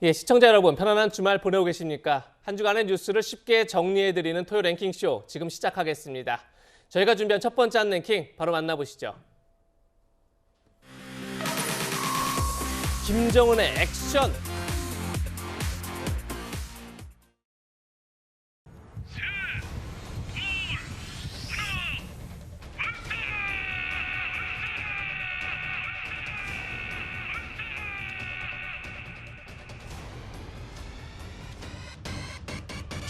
예, 시청자 여러분 편안한 주말 보내고 계십니까? 한 주간의 뉴스를 쉽게 정리해드리는 토요 랭킹쇼 지금 시작하겠습니다. 저희가 준비한 첫 번째 한 랭킹 바로 만나보시죠. 김정은의 액션!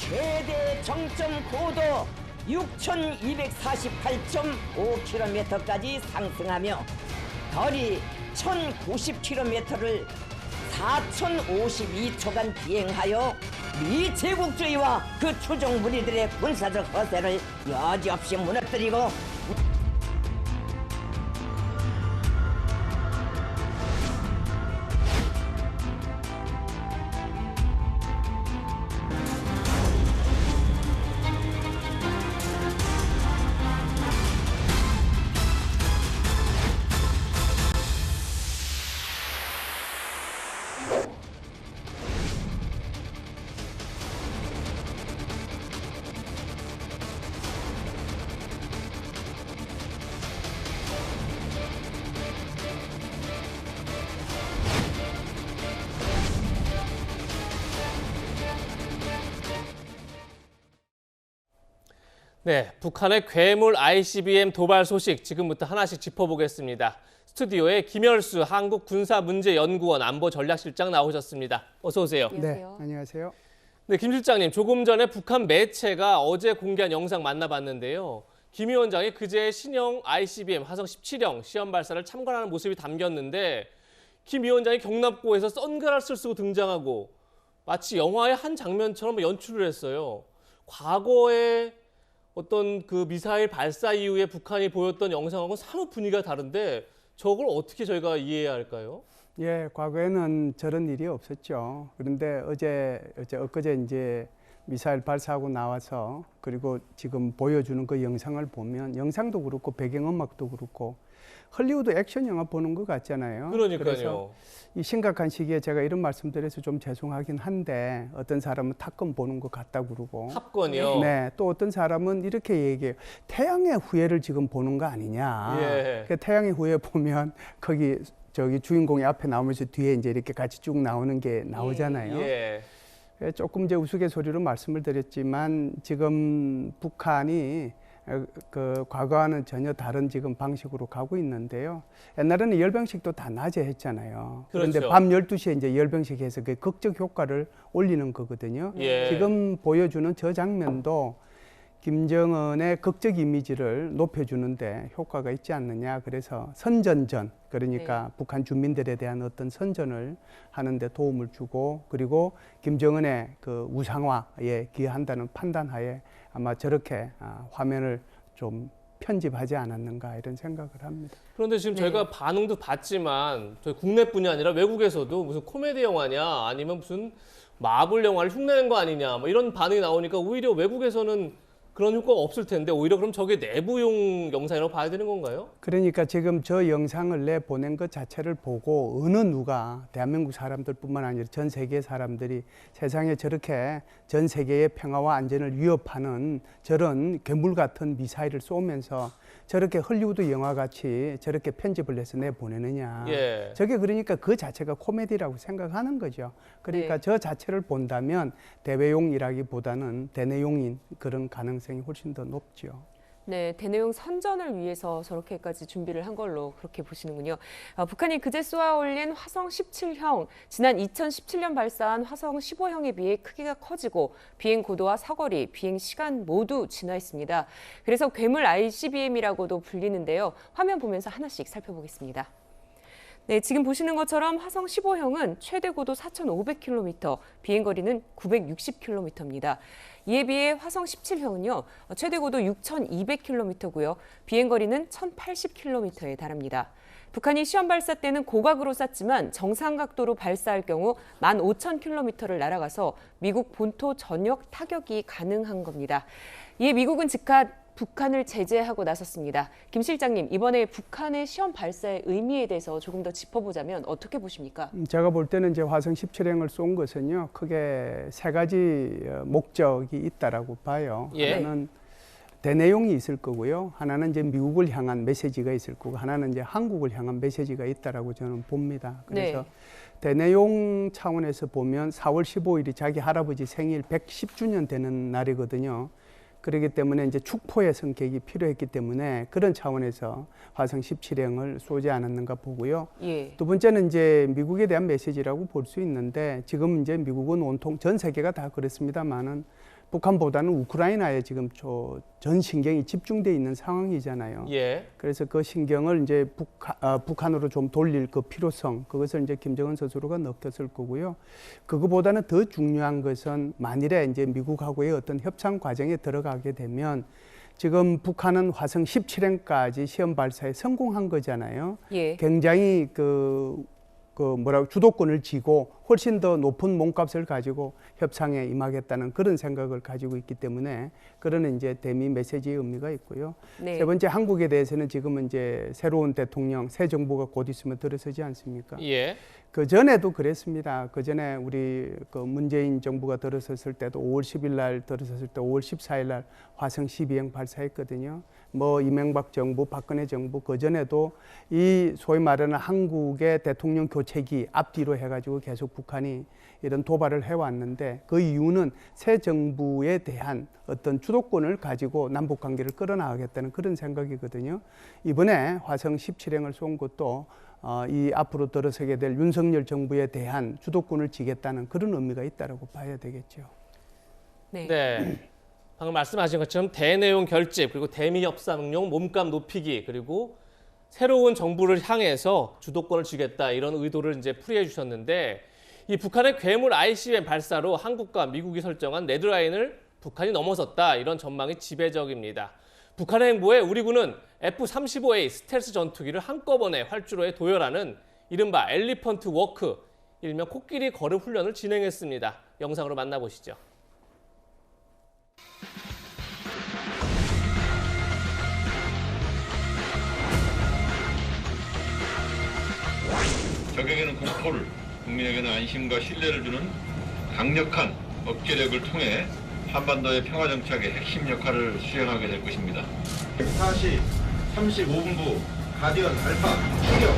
최대 정점 고도 6,248.5km까지 상승하며 덜이 1,090km를 4,052초간 비행하여 미 제국주의와 그 추종 무리들의 군사적 허세를 여지없이 무너뜨리고 네, 북한의 괴물 ICBM 도발 소식 지금부터 하나씩 짚어보겠습니다. 스튜디오에 김열수 한국군사문제연구원 안보전략실장 나오셨습니다. 어서 오세요. 네, 안녕하세요. 네, 김 실장님, 조금 전에 북한 매체가 어제 공개한 영상 만나봤는데요. 김 위원장이 그제 신형 ICBM 화성 17형 시험 발사를 참관하는 모습이 담겼는데 김 위원장이 경납고에서 선글라스를 쓰고 등장하고 마치 영화의 한 장면처럼 연출을 했어요. 과거에 어떤 그 미사일 발사 이후에 북한이 보였던 영상하고는 사뭇 분위기가 다른데 저걸 어떻게 저희가 이해해야 할까요? 예, 과거에는 저런 일이 없었죠. 그런데 엊그제 이제 미사일 발사하고 나와서 그리고 지금 보여주는 그 영상을 보면 영상도 그렇고 배경음악도 그렇고 헐리우드 액션 영화 보는 것 같잖아요. 그러니까요. 그래서 이 심각한 시기에 제가 이런 말씀드려서 좀 죄송하긴 한데 어떤 사람은 탑건 보는 것 같다고 그러고 탑건이요? 네, 또 어떤 사람은 이렇게 얘기해요. 태양의 후예를 지금 보는 거 아니냐. 예. 그 태양의 후예 보면 거기 저기 주인공이 앞에 나오면서 뒤에 이제 이렇게 같이 쭉 나오는 게 나오잖아요. 예. 조금 이제 우스갯소리로 말씀을 드렸지만 지금 북한이 그 과거와는 전혀 다른 지금 방식으로 가고 있는데요. 옛날에는 열병식도 다 낮에 했잖아요. 그런데 그렇죠. 밤 12시에 이제 열병식 해서 그 극적 효과를 올리는 거거든요. 예. 지금 보여주는 저 장면도 김정은의 극적 이미지를 높여주는데 효과가 있지 않느냐. 그래서 선전전, 그러니까 북한 주민들에 대한 어떤 선전을 하는데 도움을 주고 그리고 김정은의 그 우상화에 기여한다는 판단하에 아마 저렇게 화면을 좀 편집하지 않았는가 이런 생각을 합니다. 그런데 지금 저희가 반응도 봤지만 저희 국내뿐이 아니라 외국에서도 무슨 코미디 영화냐 아니면 무슨 마블 영화를 흉내낸 거 아니냐 뭐 이런 반응이 나오니까 오히려 외국에서는 그런 효과가 없을 텐데 오히려 그럼 저게 내부용 영상이라고 봐야 되는 건가요? 그러니까 지금 저 영상을 내보낸 것 자체를 보고 어느 누가 대한민국 사람들뿐만 아니라 전 세계 사람들이 세상에 저렇게 전 세계의 평화와 안전을 위협하는 저런 괴물 같은 미사일을 쏘면서 저렇게 헐리우드 영화같이 저렇게 편집을 해서 내보내느냐. 예. 저게 그러니까 그 자체가 코미디라고 생각하는 거죠. 그러니까 저 자체를 본다면 대외용이라기보다는 대내용인 그런 가능성이 훨씬 더 높죠. 네, 대내용 선전을 위해서 저렇게까지 준비를 한 걸로 그렇게 보시는군요. 북한이 그제 쏘아 올린 화성 17형, 지난 2017년 발사한 화성 15형에 비해 크기가 커지고 비행 고도와 사거리, 비행 시간 모두 진화했습니다. 그래서 괴물 ICBM이라고도 불리는데요. 화면 보면서 하나씩 살펴보겠습니다. 네, 지금 보시는 것처럼 화성 15형은 최대 고도 4,500km, 비행거리는 960km입니다. 이에 비해 화성 17형은요, 최대 고도 6,200km고요, 비행거리는 1,080km에 달합니다. 북한이 시험 발사 때는 고각으로 쐈지만 정상 각도로 발사할 경우 15,000km를 날아가서 미국 본토 전역 타격이 가능한 겁니다. 이에 미국은 즉각 북한을 제재하고 나섰습니다. 김 실장님, 이번에 북한의 시험 발사의 의미에 대해서 조금 더 짚어보자면 어떻게 보십니까? 제가 볼 때는 이제 화성 17행을 쏜 것은요, 크게 세 가지 목적이 있다라고 봐요. 예. 하나는 대내용이 있을 거고요. 하나는 이제 미국을 향한 메시지가 있을 거고, 하나는 이제 한국을 향한 메시지가 있다라고 저는 봅니다. 그래서 네. 대내용 차원에서 보면 4월 15일이 자기 할아버지 생일 110주년 되는 날이거든요. 그렇기 때문에 이제 축포의 성격이 필요했기 때문에 그런 차원에서 화성 17행을 쏘지 않았는가 보고요. 예. 두 번째는 이제 미국에 대한 메시지라고 볼 수 있는데, 지금 이제 미국은 온통 전 세계가 다 그렇습니다만은 북한보다는 우크라이나에 지금 전 신경이 집중돼 있는 상황이잖아요. 예. 그래서 그 신경을 이제 북한으로 좀 돌릴 그 필요성, 그것을 이제 김정은 스스로가 느꼈을 거고요. 그거보다는 더 중요한 것은 만일에 이제 미국하고의 어떤 협상 과정에 들어가게 되면, 지금 북한은 화성 17행까지 시험 발사에 성공한 거잖아요. 예. 굉장히 주도권을 쥐고 훨씬 더 높은 몸값을 가지고 협상에 임하겠다는 그런 생각을 가지고 있기 때문에 그런 이제 대미 메시지의 의미가 있고요. 네. 세 번째, 한국에 대해서는 지금은 이제 새로운 대통령, 새 정부가 곧 있으면 들어서지 않습니까? 예. 그 전에도 그랬습니다. 그 전에 우리 그 문재인 정부가 들어섰을 때도 5월 10일 날 들어섰을 때 5월 14일 날 화성 12행 발사했거든요. 뭐 이명박 정부, 박근혜 정부 그 전에도 이 소위 말하는 한국의 대통령 교체기 앞뒤로 해가지고 계속 북한이 이런 도발을 해왔는데, 그 이유는 새 정부에 대한 어떤 주도권을 가지고 남북 관계를 끌어나가겠다는 그런 생각이거든요. 이번에 화성 17행을 쏜 것도 이 앞으로 들어서게 될 윤석열 정부에 대한 주도권을 쥐겠다는 그런 의미가 있다고 봐야 되겠죠. 네. 네. 방금 말씀하신 것처럼 대내용 결집, 그리고 대미 협상용 몸값 높이기, 그리고 새로운 정부를 향해서 주도권을 쥐겠다, 이런 의도를 이제 풀이해 주셨는데, 이 북한의 괴물 ICBM 발사로 한국과 미국이 설정한 레드라인을 북한이 넘어섰다, 이런 전망이 지배적입니다. 북한의 행보에 우리 군은 F-35A 스텔스 전투기를 한꺼번에 활주로에 도열하는 이른바 엘리펀트 워크, 일명 코끼리 걸음 훈련을 진행했습니다. 영상으로 만나보시죠. 적에게는 공포를, 국민에게는 안심과 신뢰를 주는 강력한 억제력을 통해 한반도의 평화 정착의 핵심 역할을 수행하게 될 것입니다. 4시 35분부 가디언 알파 출격.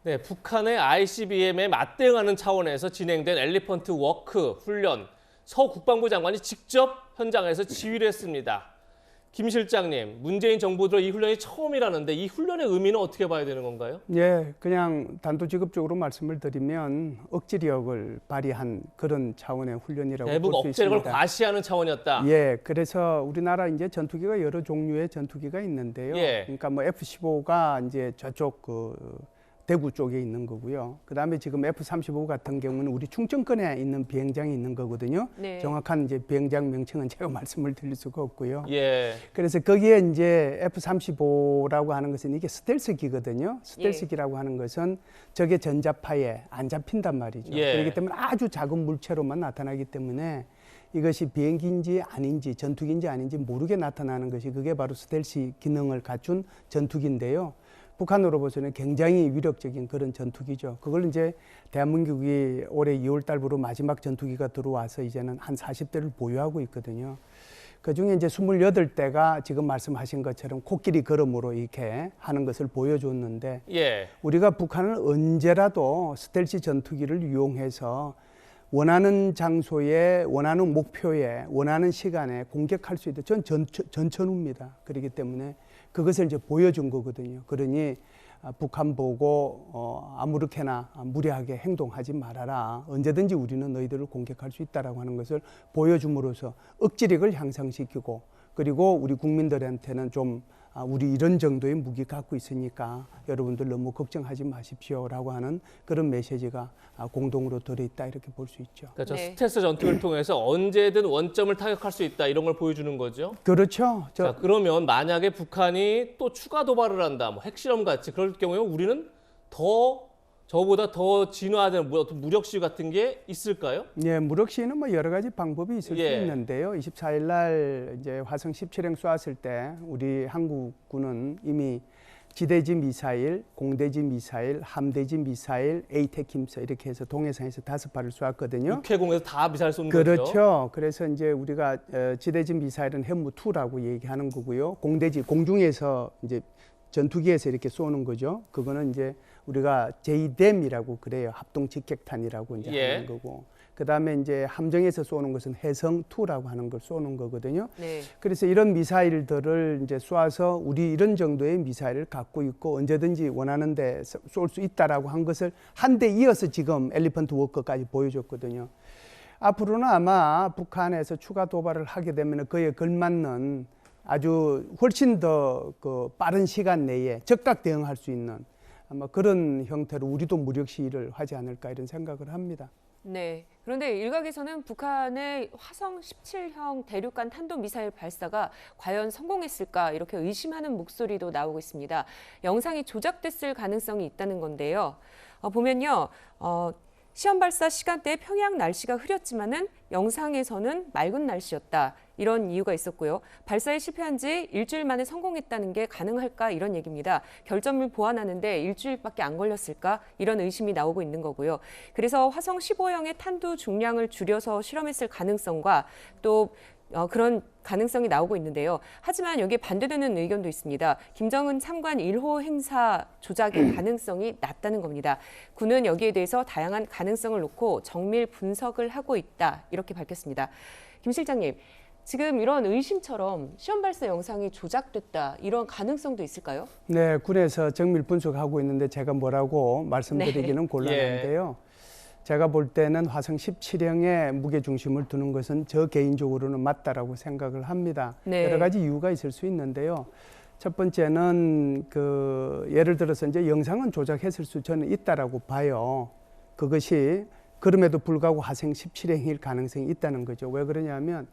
네, 북한의 ICBM에 맞대응하는 차원에서 진행된 엘리펀트 워크 훈련, 서 국방부 장관이 직접 현장에서 지휘를 했습니다. 김 실장님, 문재인 정부 들어 이 훈련이 처음이라는데 이 훈련의 의미는 어떻게 봐야 되는 건가요? 예, 그냥 단도직입적으로 말씀을 드리면 억지력을 발휘한 그런 차원의 훈련이라고 볼 대북 수 있습니다. 억제력을 과시하는 차원이었다. 예, 그래서 우리나라 이제 전투기가 여러 종류의 전투기가 있는데요. 예. 그러니까 뭐 F-15가 이제 저쪽 대구 쪽에 있는 거고요. 그다음에 지금 F-35 같은 경우는 우리 충청권에 있는 비행장이 있는 거거든요. 네. 정확한 이제 비행장 명칭은 제가 말씀을 드릴 수가 없고요. 예. 그래서 거기에 이제 F-35라고 하는 것은 이게 스텔스기거든요. 스텔스기라고 하는 것은 적의 전자파에 안 잡힌단 말이죠. 예. 그렇기 때문에 아주 작은 물체로만 나타나기 때문에 이것이 비행기인지 아닌지 전투기인지 아닌지 모르게 나타나는 것이 그게 바로 스텔스 기능을 갖춘 전투기인데요. 북한으로 봐서는 굉장히 위력적인 그런 전투기죠. 그걸 이제 대한민국이 올해 2월 달부로 마지막 전투기가 들어와서 이제는 한 40대를 보유하고 있거든요. 그중에 이제 28대가 지금 말씀하신 것처럼 코끼리 걸음으로 이렇게 하는 것을 보여줬는데, 예. 우리가 북한은 언제라도 스텔스 전투기를 이용해서 원하는 장소에, 원하는 목표에, 원하는 시간에 공격할 수 있다. 전 전천후입니다. 그렇기 때문에 그것을 이제 보여준 거거든요. 그러니 북한 보고 아무렇게나 무례하게 행동하지 말아라. 언제든지 우리는 너희들을 공격할 수 있다라고 하는 것을 보여줌으로써 억지력을 향상시키고, 그리고 우리 국민들한테는 좀 우리 이런 정도의 무기 갖고 있으니까 여러분들 너무 걱정하지 마십시오라고 하는 그런 메시지가 공동으로 들어있다, 이렇게 볼 수 있죠. 그러니까 저 네. 스텔스 전투기를 통해서 언제든 원점을 타격할 수 있다, 이런 걸 보여주는 거죠. 그렇죠. 자, 그러면 만약에 북한이 또 추가 도발을 한다, 뭐 핵실험 같이 그럴 경우에 우리는 더 저보다 더 진화된 어떤 무력 시위 같은 게 있을까요? 예, 무력 시위는 뭐 여러 가지 방법이 있을 수 예. 있는데요. 24일 날 이제 화성 17형 쏘았을 때 우리 한국군은 이미 지대지 미사일, 공대지 미사일, 함대지 미사일, 에이테킴서 이렇게 해서 동해상에서 5발을 쏘았거든요. 육해공에서 다 미사일 쏘는 거죠. 그렇죠. 그래서 이제 우리가 지대지 미사일은 해무2라고 얘기하는 거고요. 공대지 공중에서 이제 전투기에서 이렇게 쏘는 거죠. 그거는 이제 우리가 제이뎀이라고 그래요. 합동 직격탄이라고 이제 예. 하는 거고. 그다음에 이제 함정에서 쏘는 것은 해성2라고 하는 걸 쏘는 거거든요. 네. 그래서 이런 미사일들을 이제 쏘아서 우리 이런 정도의 미사일을 갖고 있고 언제든지 원하는데 쏠 수 있다라고 한 것을 한 대 이어서 지금 엘리펀트 워커까지 보여줬거든요. 앞으로는 아마 북한에서 추가 도발을 하게 되면 그에 걸맞는 아주 훨씬 더 그 빠른 시간 내에 즉각 대응할 수 있는 아마 그런 형태로 우리도 무력 시위를 하지 않을까 이런 생각을 합니다. 네. 그런데 일각에서는 북한의 화성 17형 대륙간 탄도미사일 발사가 과연 성공했을까 이렇게 의심하는 목소리도 나오고 있습니다. 영상이 조작됐을 가능성이 있다는 건데요. 보면요. 시험 발사 시간대에 평양 날씨가 흐렸지만은 영상에서는 맑은 날씨였다. 이런 이유가 있었고요. 발사에 실패한 지 일주일 만에 성공했다는 게 가능할까 이런 얘기입니다. 결점을 보완하는데 일주일밖에 안 걸렸을까 이런 의심이 나오고 있는 거고요. 그래서 화성 15형의 탄두 중량을 줄여서 실험했을 가능성과 또 그런 가능성이 나오고 있는데요. 하지만 여기에 반대되는 의견도 있습니다. 김정은 참관 1호 행사 조작의 가능성이 낮다는 겁니다. 군은 여기에 대해서 다양한 가능성을 놓고 정밀 분석을 하고 있다. 이렇게 밝혔습니다. 김 실장님, 지금 이런 의심처럼 시험 발사 영상이 조작됐다. 이런 가능성도 있을까요? 네, 군에서 정밀 분석하고 있는데 제가 뭐라고 말씀드리기는 곤란한데요. 제가 볼 때는 화성 17형에 무게중심을 두는 것은 저 개인적으로는 맞다라고 생각을 합니다. 네. 여러 가지 이유가 있을 수 있는데요. 첫 번째는 예를 들어서 이제 영상은 조작했을 수 저는 있다라고 봐요. 그것이 그럼에도 불구하고 화성 17형일 가능성이 있다는 거죠. 왜 그러냐면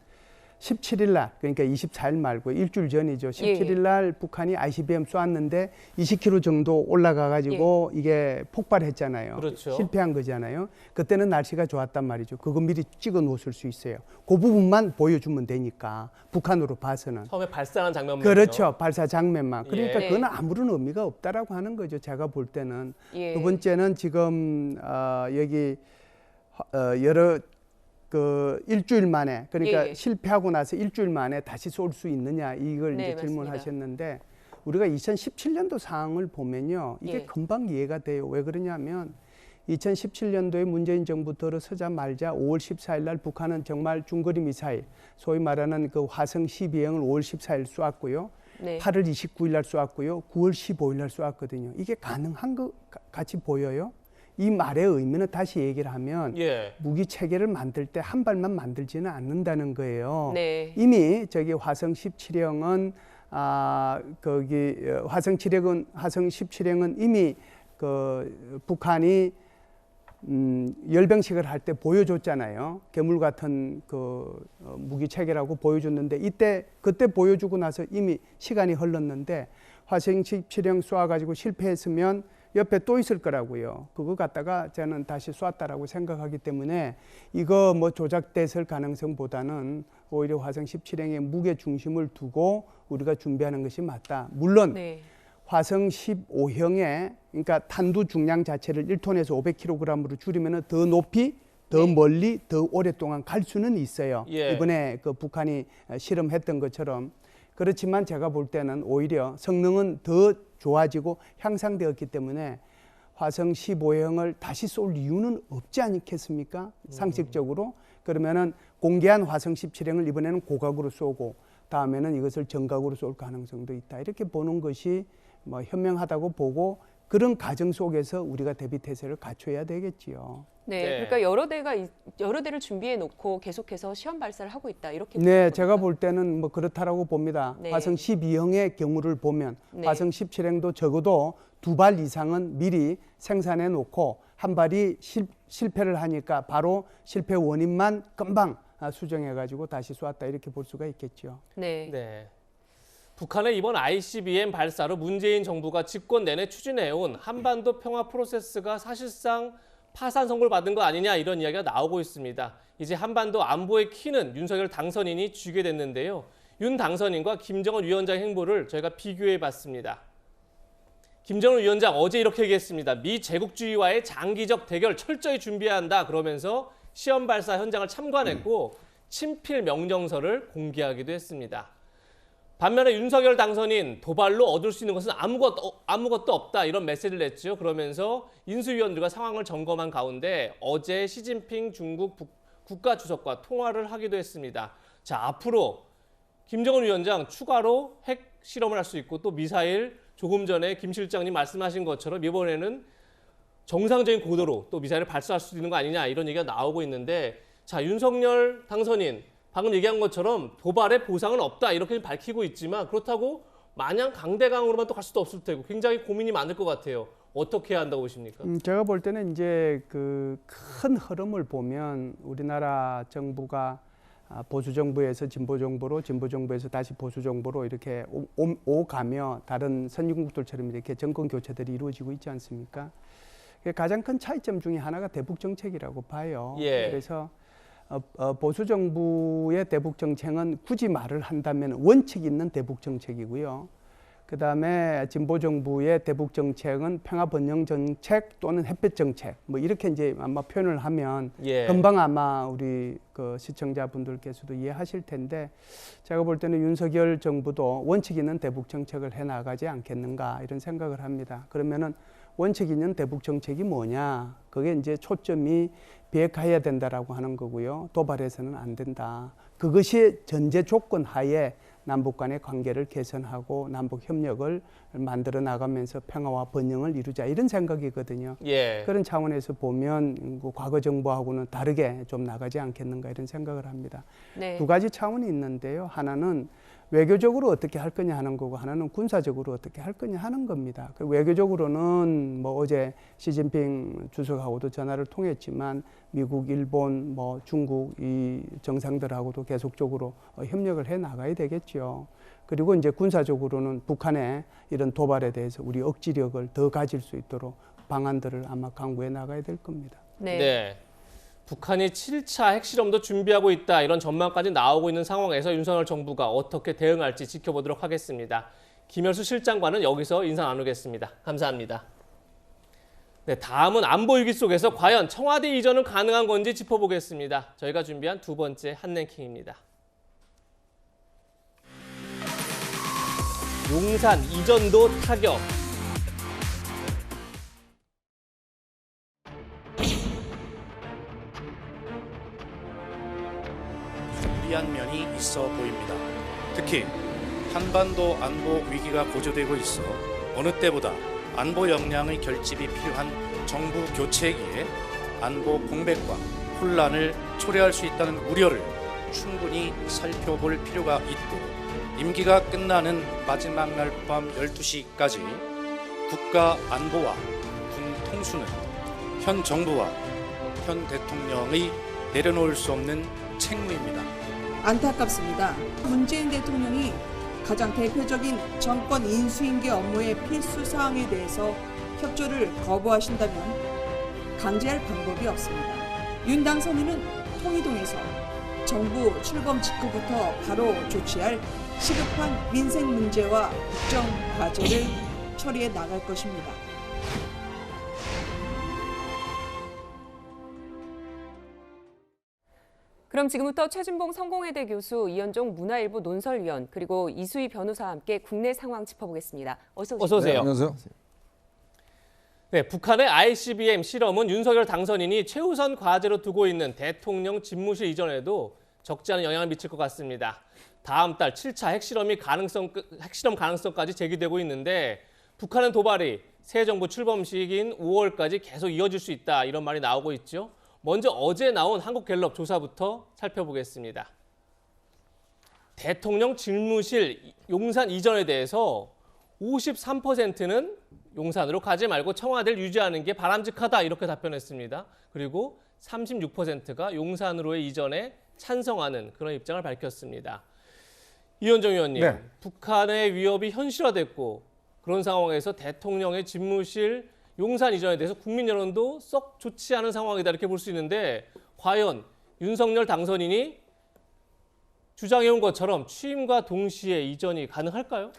17일 날, 그러니까 24일 말고 일주일 전이죠. 17일 날 북한이 ICBM 쏘았는데 20km 정도 올라가가지고 이게 폭발했잖아요. 그렇죠. 실패한 거잖아요. 그때는 날씨가 좋았단 말이죠. 그거 미리 찍어 놓을 수 있어요. 그 부분만 보여주면 되니까 북한으로 봐서는. 처음에 발사한 장면만. 그렇죠. 발사 장면만. 그러니까 예. 그건 아무런 의미가 없다라고 하는 거죠. 제가 볼 때는. 예. 두 번째는 지금 여기 일주일 만에 그러니까 예. 실패하고 나서 일주일 만에 다시 쏠 수 있느냐 이걸 네, 이제 질문하셨는데 우리가 2017년도 상황을 보면요 이게 예. 금방 이해가 돼요. 왜 그러냐면 2017년도에 문재인 정부 들어서자마자 5월 14일 날 북한은 정말 중거리 미사일 소위 말하는 그 화성 12형을 5월 14일 쏘았고요. 네. 8월 29일 날 쏘았고요. 9월 15일 날 쏘았거든요. 이게 가능한 것 같이 보여요? 이 말의 의미는 다시 얘기를 하면 예. 무기 체계를 만들 때 한 발만 만들지는 않는다는 거예요. 네. 이미 저기 화성 17형은 화성 17형은 이미 북한이 열병식을 할 때 보여줬잖아요. 괴물 같은 무기 체계라고 보여줬는데 그때 보여주고 나서 이미 시간이 흘렀는데 화성 17형 쏘아가지고 실패했으면 옆에 또 있을 거라고요. 그거 갖다가 저는 다시 쏘았다라고 생각하기 때문에 이거 뭐 조작됐을 가능성보다는 오히려 화성 17형의 무게 중심을 두고 우리가 준비하는 것이 맞다. 물론 네. 화성 15형의 그러니까 탄두 중량 자체를 1톤에서 500kg으로 줄이면 더 높이, 더 멀리, 더 오랫동안 갈 수는 있어요. 예. 이번에 북한이 실험했던 것처럼. 그렇지만 제가 볼 때는 오히려 성능은 더 좋아지고 향상되었기 때문에 화성 15형을 다시 쏠 이유는 없지 않겠습니까? 상식적으로. 그러면은 공개한 화성 17형을 이번에는 고각으로 쏘고 다음에는 이것을 정각으로 쏠 가능성도 있다. 이렇게 보는 것이 뭐 현명하다고 보고 그런 과정 속에서 우리가 대비 태세를 갖춰야 되겠지요. 네. 네. 그러니까 여러 대를 준비해 놓고 계속해서 시험 발사를 하고 있다. 이렇게 네, 보는 제가 겁니까? 볼 때는 뭐 그렇다라고 봅니다. 네. 화성 12형의 경우를 보면 네. 화성 17형도 적어도 2발 이상은 미리 생산해 놓고 한 발이 실패를 하니까 바로 실패 원인만 금방 수정해 가지고 다시 쏘았다 이렇게 볼 수가 있겠죠. 네. 네. 북한의 이번 ICBM 발사로 문재인 정부가 집권 내내 추진해온 한반도 평화 프로세스가 사실상 파산 선고를 받은 거 아니냐 이런 이야기가 나오고 있습니다. 이제 한반도 안보의 키는 윤석열 당선인이 쥐게 됐는데요. 윤 당선인과 김정은 위원장의 행보를 저희가 비교해봤습니다. 김정은 위원장 어제 이렇게 얘기했습니다. 미 제국주의와의 장기적 대결 철저히 준비해야 한다 그러면서 시험 발사 현장을 참관했고 친필 명령서를 공개하기도 했습니다. 반면에 윤석열 당선인 도발로 얻을 수 있는 것은 아무것도 없다 이런 메시지를 냈죠. 그러면서 인수위원들과 상황을 점검한 가운데 어제 시진핑 중국 국가주석과 통화를 하기도 했습니다. 자, 앞으로 김정은 위원장 추가로 핵 실험을 할 수 있고 또 미사일 조금 전에 김 실장님 말씀하신 것처럼 이번에는 정상적인 고도로 또 미사일을 발사할 수도 있는 거 아니냐 이런 얘기가 나오고 있는데 자, 윤석열 당선인 방금 얘기한 것처럼 도발의 보상은 없다 이렇게 밝히고 있지만 그렇다고 마냥 강대강으로만 또 갈 수도 없을 테고 굉장히 고민이 많을 것 같아요. 어떻게 해야 한다고 보십니까? 제가 볼 때는 이제 그 큰 흐름을 보면 우리나라 정부가 보수 정부에서 진보 정부로, 진보 정부에서 다시 보수 정부로 이렇게 오가며 다른 선진국들처럼 이렇게 정권 교체들이 이루어지고 있지 않습니까? 가장 큰 차이점 중에 하나가 대북 정책이라고 봐요. 예. 그래서 보수 정부의 대북 정책은 굳이 말을 한다면 원칙 있는 대북 정책이고요. 그다음에 진보 정부의 대북 정책은 평화 번영 정책 또는 햇볕 정책 뭐 이렇게 이제 아마 표현을 하면 예. 금방 아마 우리 그 시청자분들께서도 이해하실 텐데 제가 볼 때는 윤석열 정부도 원칙 있는 대북 정책을 해 나가지 않겠는가 이런 생각을 합니다. 그러면은 원칙 있는 대북 정책이 뭐냐? 그게 이제 초점이 비핵화해야 된다라고 하는 거고요. 도발해서는 안 된다. 그것이 전제 조건 하에 남북 간의 관계를 개선하고 남북 협력을 만들어 나가면서 평화와 번영을 이루자 이런 생각이거든요. 예. 그런 차원에서 보면 과거 정부하고는 다르게 좀 나가지 않겠는가 이런 생각을 합니다. 네. 두 가지 차원이 있는데요. 하나는 외교적으로 어떻게 할 거냐 하는 거고 하나는 군사적으로 어떻게 할 거냐 하는 겁니다. 외교적으로는 뭐 어제 시진핑 주석하고도 전화를 통했지만 미국, 일본, 뭐 중국 이 정상들하고도 계속적으로 협력을 해 나가야 되겠죠. 그리고 이제 군사적으로는 북한의 이런 도발에 대해서 우리 억지력을 더 가질 수 있도록 방안들을 아마 강구해 나가야 될 겁니다. 네. 네. 북한이 7차 핵실험도 준비하고 있다 이런 전망까지 나오고 있는 상황에서 윤석열 정부가 어떻게 대응할지 지켜보도록 하겠습니다. 김열수 실장과는 여기서 인사 나누겠습니다. 감사합니다. 네, 다음은 안보 위기 속에서 과연 청와대 이전은 가능한 건지 짚어보겠습니다. 저희가 준비한 두 번째 한랭킹입니다. 용산 이전도 타격. 유리한 면이 있어 보입니다. 특히 한반도 안보 위기가 고조되고 있어 어느 때보다 안보 역량의 결집이 필요한 정부 교체기에 안보 공백과 혼란을 초래할 수 있다는 우려를 충분히 살펴볼 필요가 있고 임기가 끝나는 마지막 날 밤 12시까지 국가 안보와 군 통수는 현 정부와 현 대통령의 내려놓을 수 없는 책무입니다. 안타깝습니다. 문재인 대통령이 가장 대표적인 정권 인수인계 업무의 필수 사항에 대해서 협조를 거부하신다면 강제할 방법이 없습니다. 윤 당선인은 통이동에서 정부 출범 직후부터 바로 조치할 시급한 민생 문제와 국정 과제를 처리해 나갈 것입니다. 그럼 지금부터 최진봉 성공회대 교수, 이현종 문화일보 논설위원, 그리고 이수희 변호사와 함께 국내 상황 짚어보겠습니다. 어서 오십시오. 어서 오세요. 네, 안녕하세요. 네, 북한의 ICBM 실험은 윤석열 당선인이 최우선 과제로 두고 있는 대통령 집무실 이전에도 적지 않은 영향을 미칠 것 같습니다. 다음 달 7차 핵실험 가능성까지 제기되고 있는데 북한은 도발이 새 정부 출범 시기인 5월까지 계속 이어질 수 있다 이런 말이 나오고 있죠. 먼저 어제 나온 한국갤럽 조사부터 살펴보겠습니다. 대통령 집무실 용산 이전에 대해서 53%는 용산으로 가지 말고 청와대를 유지하는 게 바람직하다 이렇게 답변했습니다. 그리고 36%가 용산으로의 이전에 찬성하는 그런 입장을 밝혔습니다. 이현정 의원님, 네. 북한의 위협이 현실화됐고 그런 상황에서 대통령의 집무실 용산 이전에 대해서 국민 여론도 썩 좋지 않은 상황이다 이렇게 볼 수 있는데 과연 윤석열 당선인이 주장해온 것처럼 취임과 동시에 이전이 가능할까요?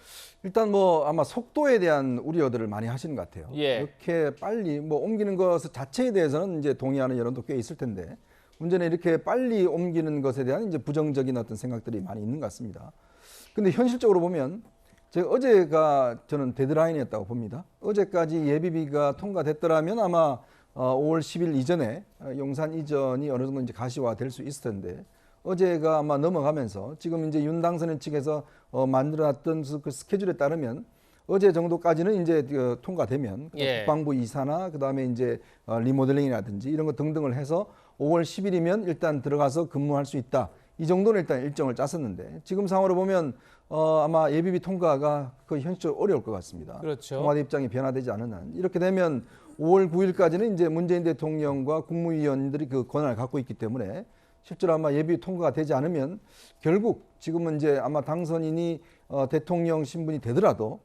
일단 뭐 아마 속도에 대한 우려들을 많이 하시는 것 같아요. 예. 이렇게 빨리 뭐 옮기는 것 자체에 대해서는 이제 동의하는 여론도 꽤 있을 텐데 문제는 이렇게 빨리 옮기는 것에 대한 이제 부정적인 어떤 생각들이 많이 있는 것 같습니다. 근데 현실적으로 보면 제가 어제가 저는 데드라인이었다고 봅니다. 어제까지 예비비가 통과됐더라면 아마 5월 10일 이전에 용산 이전이 어느 정도 이제 가시화될 수 있을 텐데 어제가 아마 넘어가면서 지금 이제 윤 당선인 측에서 만들어놨던 그 스케줄에 따르면 어제 정도까지는 이제 통과되면 예. 국방부 이사나 그다음에 이제 리모델링이라든지 이런 거 등등을 해서 5월 10일이면 일단 들어가서 근무할 수 있다. 이 정도는 일단 일정을 짰었는데 지금 상황으로 보면 아마 예비비 통과가 거의 현실적으로 어려울 것 같습니다. 그렇죠. 청와대 입장이 변화되지 않은 한 이렇게 되면 5월 9일까지는 이제 문재인 대통령과 국무위원들이 그 권한을 갖고 있기 때문에 실제로 아마 예비 통과가 되지 않으면 결국 지금은 이제 아마 당선인이 대통령 신분이 되더라도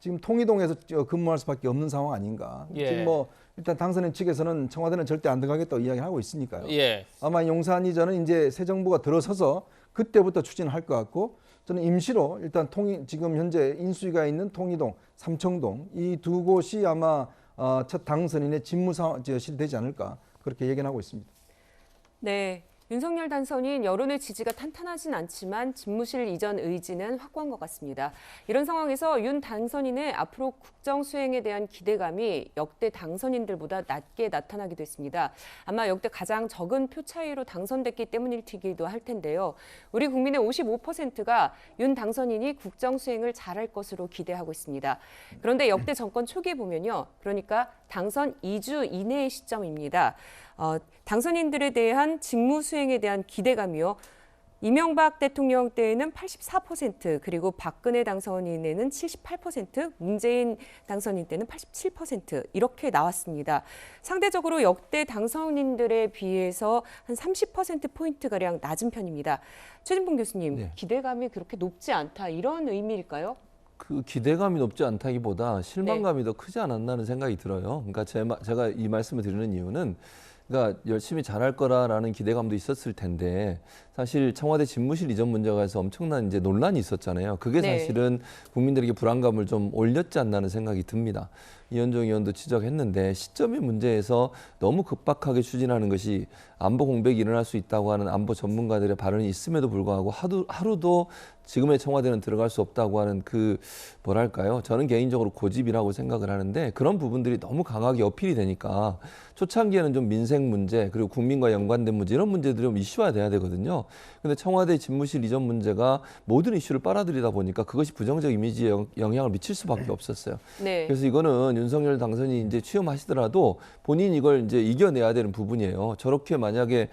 지금 통이동에서 근무할 수밖에 없는 상황 아닌가. 예. 지금 뭐 일단 당선인 측에서는 청와대는 절대 안 들어가겠다고 이야기하고 있으니까요. 예. 아마 용산 이전은 이제 새 정부가 들어서서 그때부터 추진을 할 것 같고 저는 임시로 일단 지금 현재 인수위가 있는 통이동, 삼청동 이 두 곳이 아마 첫 당선인의 집무실이 되지 않을까 그렇게 예견하고 있습니다. 네. 윤석열 당선인 여론의 지지가 탄탄하진 않지만 집무실 이전 의지는 확고한 것 같습니다. 이런 상황에서 윤 당선인의 앞으로 국정 수행에 대한 기대감이 역대 당선인들보다 낮게 나타나기도 했습니다. 아마 역대 가장 적은 표 차이로 당선됐기 때문이기도 할 텐데요. 우리 국민의 55%가 윤 당선인이 국정 수행을 잘할 것으로 기대하고 있습니다. 그런데 역대 정권 초기에 보면요. 그러니까 당선 2주 이내의 시점입니다. 당선인들에 대한 직무 수행에 대한 기대감이요. 이명박 대통령 때에는 84%, 그리고 박근혜 당선인에는 78%, 문재인 당선인 때는 87% 이렇게 나왔습니다. 상대적으로 역대 당선인들에 비해서 한 30%포인트가량 낮은 편입니다. 최진봉 교수님, 네. 기대감이 그렇게 높지 않다 이런 의미일까요? 그 기대감이 높지 않다기보다 실망감이 더 크지 않았나는 생각이 들어요. 그러니까 제가 이 말씀을 드리는 이유는 그러니까 열심히 잘할 거라는 기대감도 있었을 텐데 사실 청와대 집무실 이전 문제가 해서 엄청난 이제 논란이 있었잖아요. 그게 네. 사실은 국민들에게 불안감을 좀 올렸지 않나는 생각이 듭니다. 이현정 의원도 지적했는데 시점의 문제에서 너무 급박하게 추진하는 것이 안보 공백이 일어날 수 있다고 하는 안보 전문가들의 발언이 있음에도 불구하고 하루도 지금의 청와대는 들어갈 수 없다고 하는 그 뭐랄까요? 저는 개인적으로 고집이라고 생각을 하는데 그런 부분들이 너무 강하게 어필이 되니까 초창기에는 좀 민생 문제 그리고 국민과 연관된 문제 이런 문제들이 좀 이슈화돼야 되거든요. 근데 청와대 집무실 이전 문제가 모든 이슈를 빨아들이다 보니까 그것이 부정적 이미지에 영향을 미칠 수밖에 없었어요. 네. 그래서 이거는 윤석열 당선인이 이제 취임하시더라도 본인이 이걸 이제 이겨내야 되는 부분이에요. 저렇게 만약에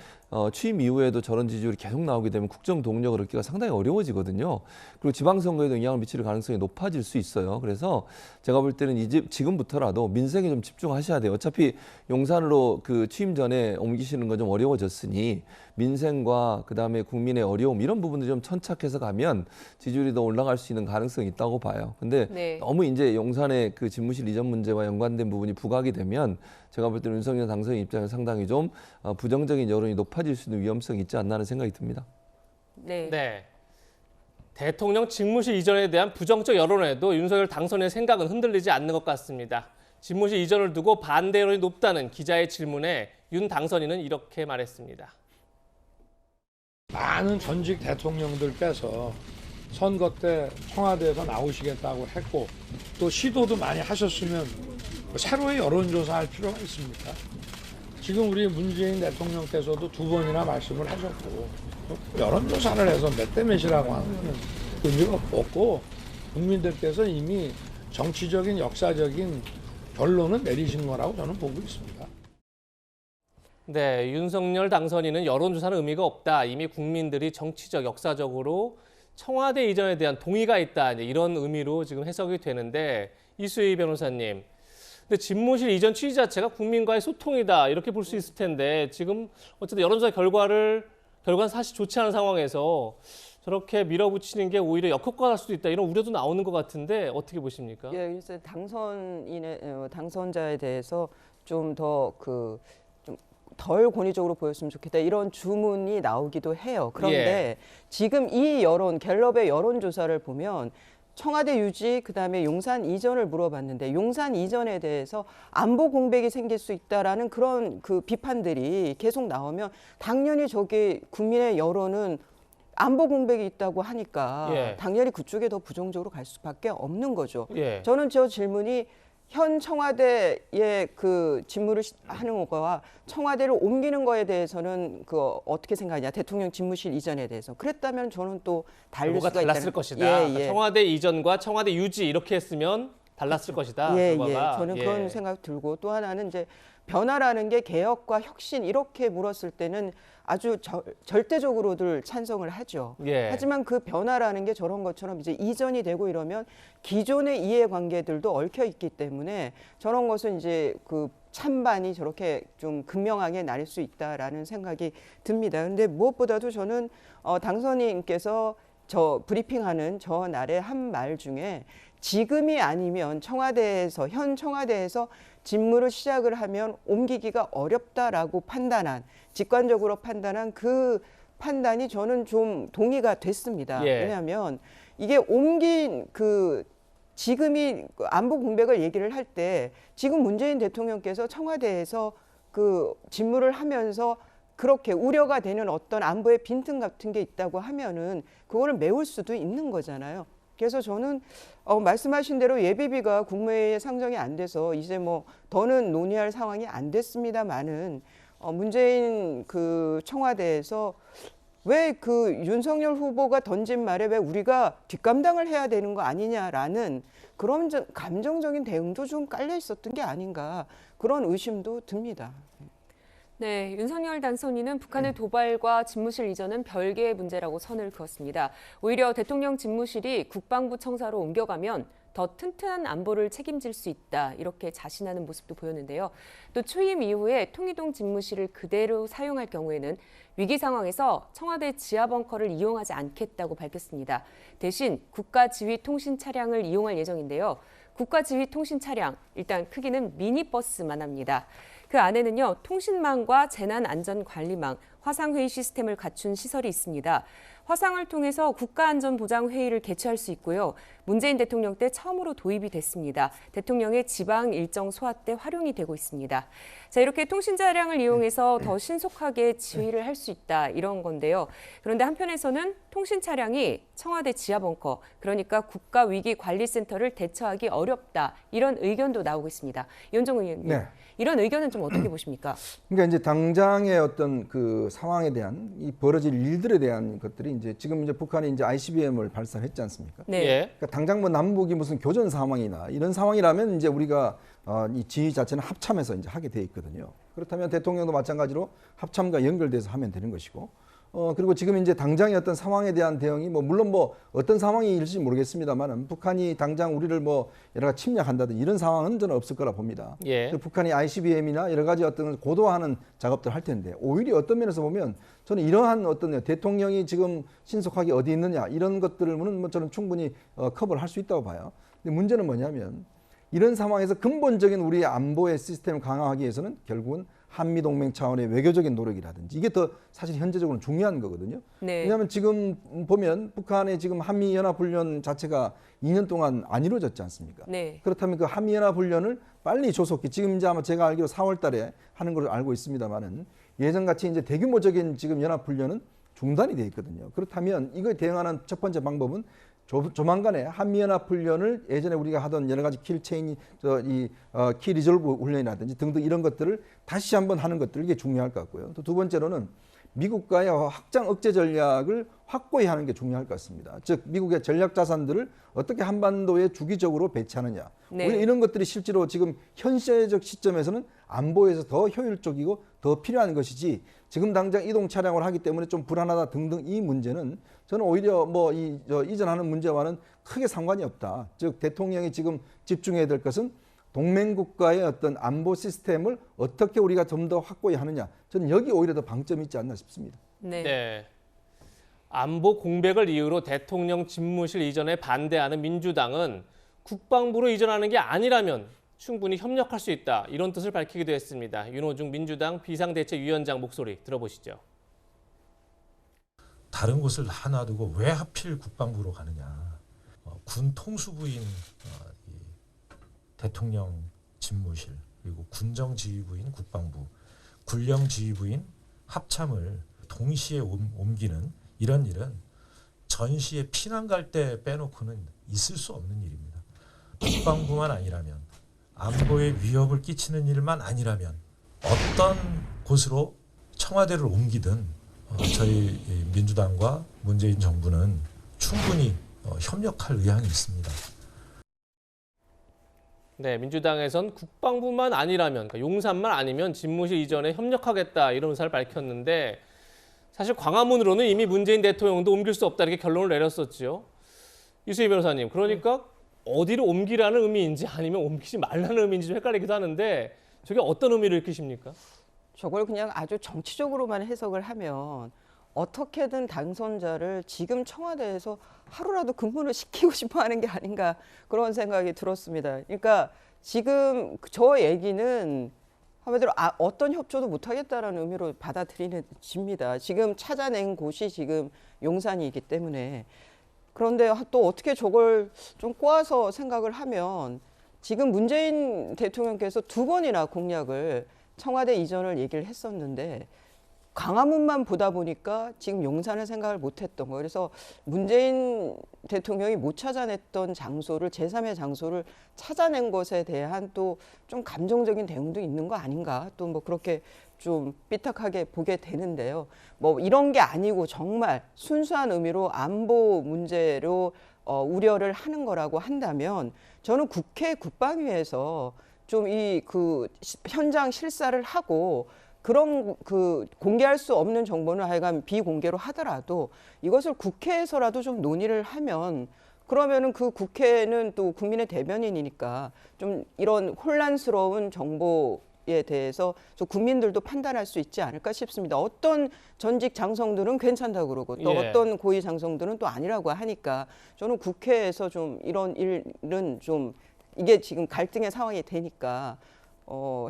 취임 이후에도 저런 지지율이 계속 나오게 되면 국정 동력을 얻기가 상당히 어려워지거든요. 그리고 지방선거에도 영향을 미칠 가능성이 높아질 수 있어요. 그래서 제가 볼 때는 지금부터라도 민생에 좀 집중하셔야 돼요. 어차피 용산으로 그 취임 전에 옮기시는 건 좀 어려워졌으니 민생과 그다음에 국민의 어려움 이런 부분들 좀 천착해서 가면 지지율이 더 올라갈 수 있는 가능성이 있다고 봐요. 근데 네. 너무 이제 용산의 그 집무실 이전 문제와 연관된 부분이 부각이 되면 제가 볼 때는 윤석열 당선인 입장에서 상당히 좀 부정적인 여론이 높아질 수 있는 위험성이 있지 않나 하는 생각이 듭니다. 네. 네. 대통령 집무실 이전에 대한 부정적 여론에도 윤석열 당선인의 생각은 흔들리지 않는 것 같습니다. 집무실 이전을 두고 반대 여론이 높다는 기자의 질문에 윤 당선인은 이렇게 말했습니다. 많은 전직 대통령들께서 선거 때 청와대에서 나오시겠다고 했고 또 시도도 많이 하셨으면 새로이 여론조사할 필요가 있습니까? 지금 우리 문재인 대통령께서도 2번이나 말씀을 하셨고 여론조사를 해서 몇 대 몇이라고 하는 건 의미가 없고 국민들께서 이미 정치적인 역사적인 결론을 내리신 거라고 저는 보고 있습니다. 네, 윤석열 당선인은 여론조사는 의미가 없다. 이미 국민들이 정치적, 역사적으로 청와대 이전에 대한 동의가 있다. 이런 의미로 지금 해석이 되는데 이수희 변호사님. 근데 집무실 이전 취지 자체가 국민과의 소통이다. 이렇게 볼 수 있을 텐데 지금 어쨌든 여론조사 결과는 사실 좋지 않은 상황에서 저렇게 밀어붙이는 게 오히려 역효과가 날 수도 있다 이런 우려도 나오는 것 같은데 어떻게 보십니까? 예, 그래서 당선자에 대해서 좀 더 좀 덜 권위적으로 보였으면 좋겠다 이런 주문이 나오기도 해요. 그런데 지금 이 갤럽의 여론조사를 보면 청와대 유지 그다음에 용산 이전을 물어봤는데 용산 이전에 대해서 안보 공백이 생길 수 있다라는 그런 그 비판들이 계속 나오면 당연히 저게 국민의 여론은 안보 공백이 있다고 하니까 당연히 그쪽에 더 부정적으로 갈 수밖에 없는 거죠. 저는 저 질문이 현 청와대의 그 직무를 하는 거와 청와대를 옮기는 거에 대해서는 어떻게 생각하냐 대통령 집무실 이전에 대해서 그랬다면 저는 또 다를 수가 달랐을 것이다. 그러니까 청와대 이전과 청와대 유지 이렇게 했으면 달랐을 것이다. 저는 그런 생각 들고 또 하나는 이제 변화라는 게 개혁과 혁신 이렇게 물었을 때는 아주 절대적으로들 찬성을 하죠. 하지만 그 변화라는 게 저런 것처럼 이제 이전이 되고 이러면 기존의 이해관계들도 얽혀 있기 때문에 저런 것은 이제 그 찬반이 저렇게 좀 극명하게 나뉠 수 있다라는 생각이 듭니다. 근데 무엇보다도 저는 당선인께서 저 브리핑하는 저 날의 한 말 중에 지금이 아니면 현 청와대에서 직무를 시작을 하면 옮기기가 어렵다라고 직관적으로 판단한 그 판단이 저는 좀 동의가 됐습니다. 왜냐하면 이게 옮긴 지금이 안보 공백을 얘기를 할 때 지금 문재인 대통령께서 청와대에서 그 직무를 하면서 그렇게 우려가 되는 어떤 안보의 빈틈 같은 게 있다고 하면은 그거를 메울 수도 있는 거잖아요. 그래서 저는 말씀하신 대로 예비비가 국무회의에 상정이 안 돼서 이제 뭐 더는 논의할 상황이 안 됐습니다만은 문재인 그 청와대에서 왜 그 윤석열 후보가 던진 말에 왜 우리가 뒷감당을 해야 되는 거 아니냐라는 그런 감정적인 대응도 좀 깔려 있었던 게 아닌가 그런 의심도 듭니다. 네, 윤석열 당선인은 북한의 도발과 집무실 이전은 별개의 문제라고 선을 그었습니다. 오히려 대통령 집무실이 국방부 청사로 옮겨가면 더 튼튼한 안보를 책임질 수 있다 이렇게 자신하는 모습도 보였는데요. 또 취임 이후에 통이동 집무실을 그대로 사용할 경우에는 위기 상황에서 청와대 지하 벙커를 이용하지 않겠다고 밝혔습니다. 대신 국가지휘통신 차량을 이용할 예정인데요. 국가지휘통신 차량 일단 크기는 미니버스만 합니다. 그 안에는요, 통신망과 재난안전관리망, 화상회의 시스템을 갖춘 시설이 있습니다. 화상을 통해서 국가안전보장회의를 개최할 수 있고요. 문재인 대통령 때 처음으로 도입이 됐습니다. 대통령의 지방 일정 소화 때 활용이 되고 있습니다. 자, 이렇게 통신 차량을 이용해서 더 신속하게 지휘를 할 수 있다 이런 건데요. 그런데 한편에서는 통신 차량이 청와대 지하벙커, 그러니까 국가위기관리센터를 대처하기 어렵다 이런 의견도 나오고 있습니다. 이현정 의원님, 이런 의견은 좀 어떻게 보십니까? 그러니까 이제 당장의 어떤 그 상황에 대한 이 벌어질 일들에 대한 것들이 이제 지금 이제 북한이 이제 ICBM을 발사했지 않습니까? 그러니까 당장 뭐 남북이 무슨 교전 상황이나 이런 상황이라면 이제 우리가 이 지휘 자체는 합참에서 이제 하게 돼 있거든요. 그렇다면 대통령도 마찬가지로 합참과 연결돼서 하면 되는 것이고, 그리고 지금 이제 당장의 어떤 상황에 대한 대응이 물론 어떤 상황일지 모르겠습니다만은 북한이 당장 우리를 여러 가지 침략한다든지 이런 상황은 저는 없을 거라 봅니다. 북한이 ICBM이나 여러 가지 어떤 고도화하는 작업들을 할 텐데 오히려 어떤 면에서 보면 저는 이러한 어떤 대통령이 지금 신속하게 어디 있느냐 이런 것들은 저는 충분히 커버를 할 수 있다고 봐요. 근데 문제는 뭐냐면 이런 상황에서 근본적인 우리의 안보의 시스템을 강화하기 위해서는 결국은 한미동맹 차원의 외교적인 노력이라든지 이게 더 사실 현재적으로 중요한 거거든요. 왜냐하면 지금 보면 북한의 지금 한미연합훈련 자체가 2년 동안 안 이루어졌지 않습니까? 그렇다면 그 한미연합훈련을 빨리 조속히 지금 이제 아마 제가 알기로 4월 달에 하는 걸로 알고 있습니다만은 예전같이 이제 대규모적인 지금 연합훈련은 중단이 돼 있거든요. 그렇다면 이거에 대응하는 첫 번째 방법은 조만간에 한미연합훈련을 예전에 우리가 하던 여러 가지 킬 리졸브 훈련이라든지 등등 이런 것들을 다시 한번 하는 것들 이게 중요할 것 같고요. 또 두 번째로는 미국과의 확장 억제 전략을 확고히 하는 게 중요할 것 같습니다. 즉 미국의 전략 자산들을 어떻게 한반도에 주기적으로 배치하느냐. 이런 것들이 실제로 지금 현실적 시점에서는 안보에서 더 효율적이고 더 필요한 것이지 지금 당장 이동 차량을 하기 때문에 좀 불안하다 등등 이 문제는 저는 오히려 이전하는 문제와는 크게 상관이 없다. 즉 대통령이 지금 집중해야 될 것은 동맹국가의 어떤 안보 시스템을 어떻게 우리가 좀 더 확고히 하느냐. 저는 여기 오히려 더 방점이 있지 않나 싶습니다. 안보 공백을 이유로 대통령 집무실 이전에 반대하는 민주당은 국방부로 이전하는 게 아니라면 충분히 협력할 수 있다. 이런 뜻을 밝히기도 했습니다. 윤호중 민주당 비상대책위원장 목소리 들어보시죠. 다른 곳을 다 놔두고 왜 하필 국방부로 가느냐. 군 통수부인 대통령 집무실, 그리고 군정지휘부인 국방부, 군령지휘부인 합참을 동시에 옮기는 이런 일은 전시에 피난 갈 때 빼놓고는 있을 수 없는 일입니다. 국방부만 아니라면, 안보에 위협을 끼치는 일만 아니라면 어떤 곳으로 청와대를 옮기든 저희 민주당과 문재인 정부는 충분히 협력할 의향이 있습니다. 네, 민주당에선 국방부만 아니라면, 그러니까 용산만 아니면 집무실 이전에 협력하겠다 이런 의사를 밝혔는데 사실 광화문으로는 이미 문재인 대통령도 옮길 수 없다 이렇게 결론을 내렸었죠. 이수희 변호사님, 그러니까 어디로 옮기라는 의미인지 아니면 옮기지 말라는 의미인지 좀 헷갈리기도 하는데 저게 어떤 의미를 일으키십니까? 저걸 그냥 아주 정치적으로만 해석을 하면 어떻게든 당선자를 지금 청와대에서 하루라도 근무를 시키고 싶어 하는 게 아닌가 그런 생각이 들었습니다. 그러니까 지금 저 얘기는 한마디로 어떤 협조도 못하겠다라는 의미로 받아들이집니다. 지금 찾아낸 곳이 지금 용산이기 때문에. 그런데 또 어떻게 저걸 좀 꼬아서 생각을 하면 지금 문재인 대통령께서 2번이나 공약을 청와대 이전을 얘기를 했었는데 광화문만 보다 보니까 지금 용산을 생각을 못했던 거예요. 그래서 문재인 대통령이 못 찾아냈던 장소를 제3의 장소를 찾아낸 것에 대한 또 좀 감정적인 대응도 있는 거 아닌가 또 뭐 그렇게 좀 삐딱하게 보게 되는데요. 뭐 이런 게 아니고 정말 순수한 의미로 안보 문제로 우려를 하는 거라고 한다면 저는 국회 국방위에서 좀 이 그 현장 실사를 하고 그런 그 공개할 수 없는 정보는 하여간 비공개로 하더라도 이것을 국회에서라도 좀 논의를 하면 그러면은 그 국회는 또 국민의 대변인이니까 좀 이런 혼란스러운 정보에 대해서 좀 국민들도 판단할 수 있지 않을까 싶습니다. 어떤 전직 장성들은 괜찮다고 그러고 또 어떤 고위 장성들은 또 아니라고 하니까 저는 국회에서 좀 이런 일은 좀 이게 지금 갈등의 상황이 되니까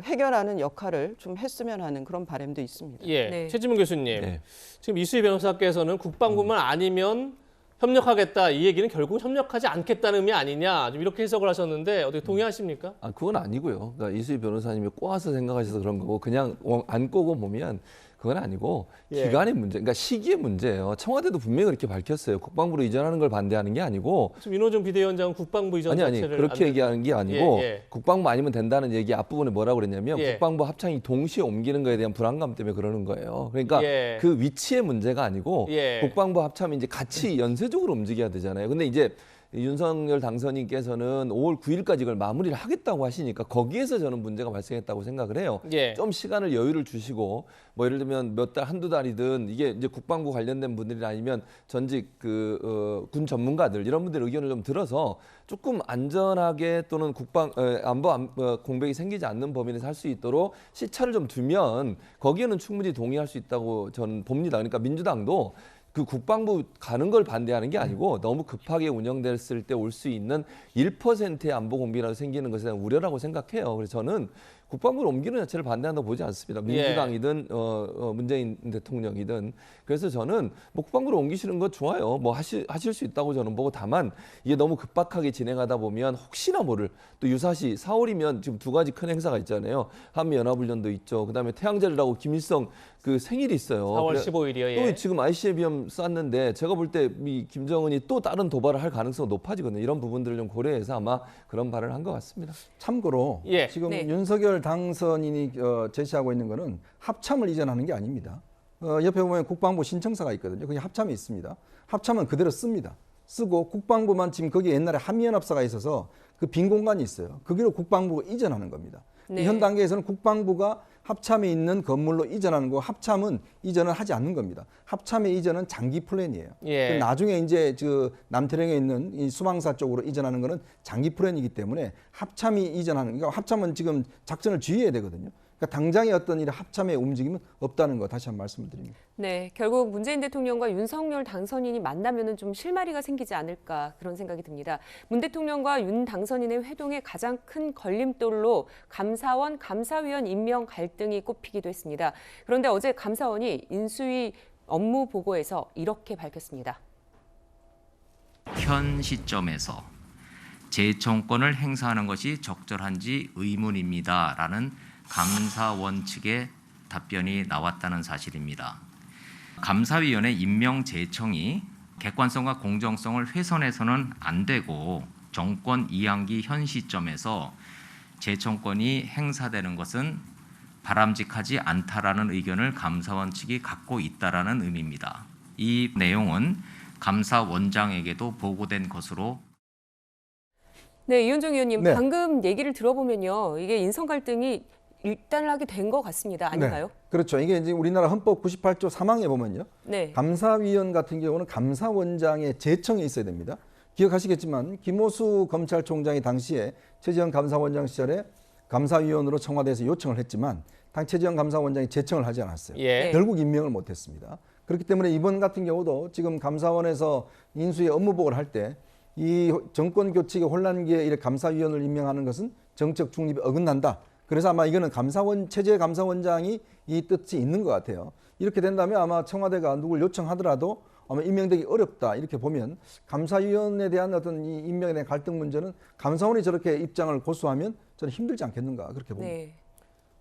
해결하는 역할을 좀 했으면 하는 그런 바람도 있습니다. 예, 네. 최지문 교수님, 지금 이수희 변호사께서는 국방부만 아니면 협력하겠다 이 얘기는 결국 협력하지 않겠다는 의미 아니냐 좀 이렇게 해석을 하셨는데 어떻게 동의하십니까? 그건 아니고요. 그러니까 이수희 변호사님이 꼬아서 생각하셔서 그런 거고 그냥 안 꼬고 보면 그건 아니고 기간의 문제, 그러니까 시기의 문제예요. 청와대도 분명히 그렇게 밝혔어요. 국방부로 이전하는 걸 반대하는 게 아니고. 지금 윤호중 비대위원장은 국방부 이전 자체를 그렇게 얘기하는 게 아니고 국방부 아니면 된다는 얘기 앞부분에 뭐라고 그랬냐면 국방부 합창이 동시에 옮기는 거에 대한 불안감 때문에 그러는 거예요. 그러니까 그 위치의 문제가 아니고 국방부 합참이 이제 같이 연쇄적으로 움직여야 되잖아요. 근데 이제 윤석열 당선인께서는 5월 9일까지 이걸 마무리를 하겠다고 하시니까 거기에서 저는 문제가 발생했다고 생각을 해요. 좀 시간을 여유를 주시고 뭐 예를 들면 몇 달, 한두 달이든 이게 이제 국방부 관련된 분들이 아니면 전직 군 전문가들 이런 분들 의견을 좀 들어서 조금 안전하게 또는 안보 공백이 생기지 않는 범위에서 할 수 있도록 시차를 좀 두면 거기에는 충분히 동의할 수 있다고 저는 봅니다. 그러니까 민주당도 그 국방부 가는 걸 반대하는 게 아니고 너무 급하게 운영됐을 때 올 수 있는 1%의 안보 공백이라도 생기는 것에 대한 우려라고 생각해요. 그래서 저는 국방부를 옮기는 자체를 반대한다고 보지 않습니다. 민주당이든 문재인 대통령이든. 그래서 저는 뭐 국방부를 옮기시는 거 좋아요. 뭐 하실 수 있다고 저는 보고 다만 이게 너무 급박하게 진행하다 보면 혹시나 모를 또 유사시 4월이면 지금 2가지 큰 행사가 있잖아요. 한미연합훈련도 있죠. 그다음에 태양절이라고 김일성 그 생일이 있어요. 4월 15일이요. 또 지금 ICBM 쐈는데 제가 볼 때 김정은이 또 다른 도발을 할 가능성이 높아지거든요. 이런 부분들을 좀 고려해서 아마 그런 발언을 한 것 같습니다. 참고로 지금 윤석열 당선인이 제시하고 있는 거는 합참을 이전하는 게 아닙니다. 옆에 보면 국방부 신청서가 있거든요. 거기 합참이 있습니다. 합참은 그대로 씁니다. 쓰고 국방부만 지금 거기 옛날에 한미연합사가 있어서 그 빈 공간이 있어요. 거기로 국방부가 이전하는 겁니다. 현 단계에서는 국방부가 합참이 있는 건물로 이전하는 거 합참은 이전을 하지 않는 겁니다. 합참의 이전은 장기 플랜이에요. 나중에 이제 남태령에 있는 이 수방사 쪽으로 이전하는 거는 장기 플랜이기 때문에 합참이 이전하는, 그러니까 합참은 지금 작전을 지휘해야 되거든요. 그러니까 당장의 어떤 이 합참의 움직임은 없다는 거 다시 한번 말씀을 드립니다. 네, 결국 문재인 대통령과 윤석열 당선인이 만나면은 좀 실마리가 생기지 않을까 그런 생각이 듭니다. 문 대통령과 윤 당선인의 회동의 가장 큰 걸림돌로 감사원, 감사위원 임명 갈등이 꼽히기도 했습니다. 그런데 어제 감사원이 인수위 업무 보고에서 이렇게 밝혔습니다. 현 시점에서 재청권을 행사하는 것이 적절한지 의문입니다라는 감사원 측의 답변이 나왔다는 사실입니다. 감사위원회 임명 재청이 객관성과 공정성을 훼손해서는 안 되고 정권 이양기 현 시점에서 재청권이 행사되는 것은 바람직하지 않다라는 의견을 감사원 측이 갖고 있다라는 의미입니다. 이 내용은 감사원장에게도 보고된 것으로. 네, 이현정 의원님, 네. 방금 얘기를 들어보면요, 이게 인선 갈등이 일단을 하게 된 것 같습니다. 아닌가요? 네, 그렇죠. 이게 이제 우리나라 헌법 98조 3항에 보면요. 네. 감사위원 같은 경우는 감사원장의 재청이 있어야 됩니다. 기억하시겠지만 김호수 검찰총장이 당시에 최재형 감사원장 시절에 감사위원으로 청와대에서 요청을 했지만 당 최재형 감사원장이 재청을 하지 않았어요. 예. 결국 임명을 못했습니다. 그렇기 때문에 이번 같은 경우도 지금 감사원에서 인수위 업무 보고를 할 때 이 정권 교체의 혼란기에 이렇게 감사위원을 임명하는 것은 정책 중립에 어긋난다. 그래서 아마 이거는 최재 감사원장이 이 뜻이 있는 것 같아요. 이렇게 된다면 아마 청와대가 누굴 요청하더라도 아마 임명되기 어렵다. 이렇게 보면 감사위원에 대한 어떤 이 임명에 대한 갈등 문제는 감사원이 저렇게 입장을 고수하면 저는 힘들지 않겠는가 그렇게 봅니다. 네.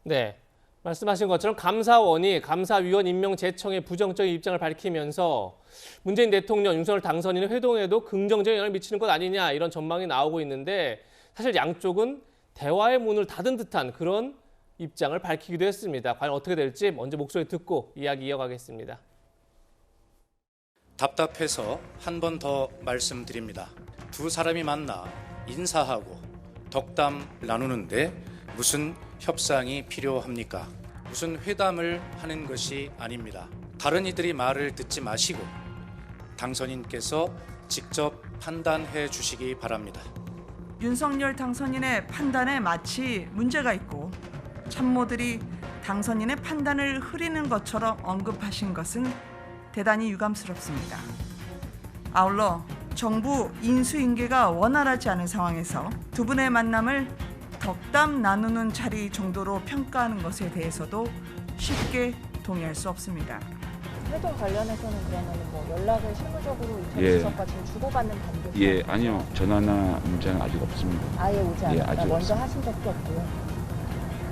네. 말씀하신 것처럼 감사원이 감사위원 임명 재청의 부정적인 입장을 밝히면서 문재인 대통령, 윤석열 당선인의 회동에도 긍정적인 영향을 미치는 것 아니냐 이런 전망이 나오고 있는데 사실 양쪽은 대화의 문을 닫은 듯한 그런 입장을 밝히기도 했습니다. 과연 어떻게 될지 먼저 목소리 듣고 이야기 이어가겠습니다. 답답해서 한 번 더 말씀드립니다. 두 사람이 만나 인사하고 덕담 나누는데 무슨 협상이 필요합니까? 무슨 회담을 하는 것이 아닙니다. 다른 이들이 말을 듣지 마시고 당선인께서 직접 판단해 주시기 바랍니다. 윤석열 당선인의 판단에 마치 문제가 있고 참모들이 당선인의 판단을 흐리는 것처럼 언급하신 것은 대단히 유감스럽습니다. 아울러 정부 인수인계가 원활하지 않은 상황에서 두 분의 만남을 덕담 나누는 자리 정도로 평가하는 것에 대해서도 쉽게 동의할 수 없습니다. 회동 관련해서는 그러면 뭐 연락을 실무적으로 예. 이철수석과 지금 주고받는 단계? 예, 아니요. 전화나 문자는 아직 없습니다. 아예 오지 않았다. 아직 먼저 없습니다. 하신 적도 없고요.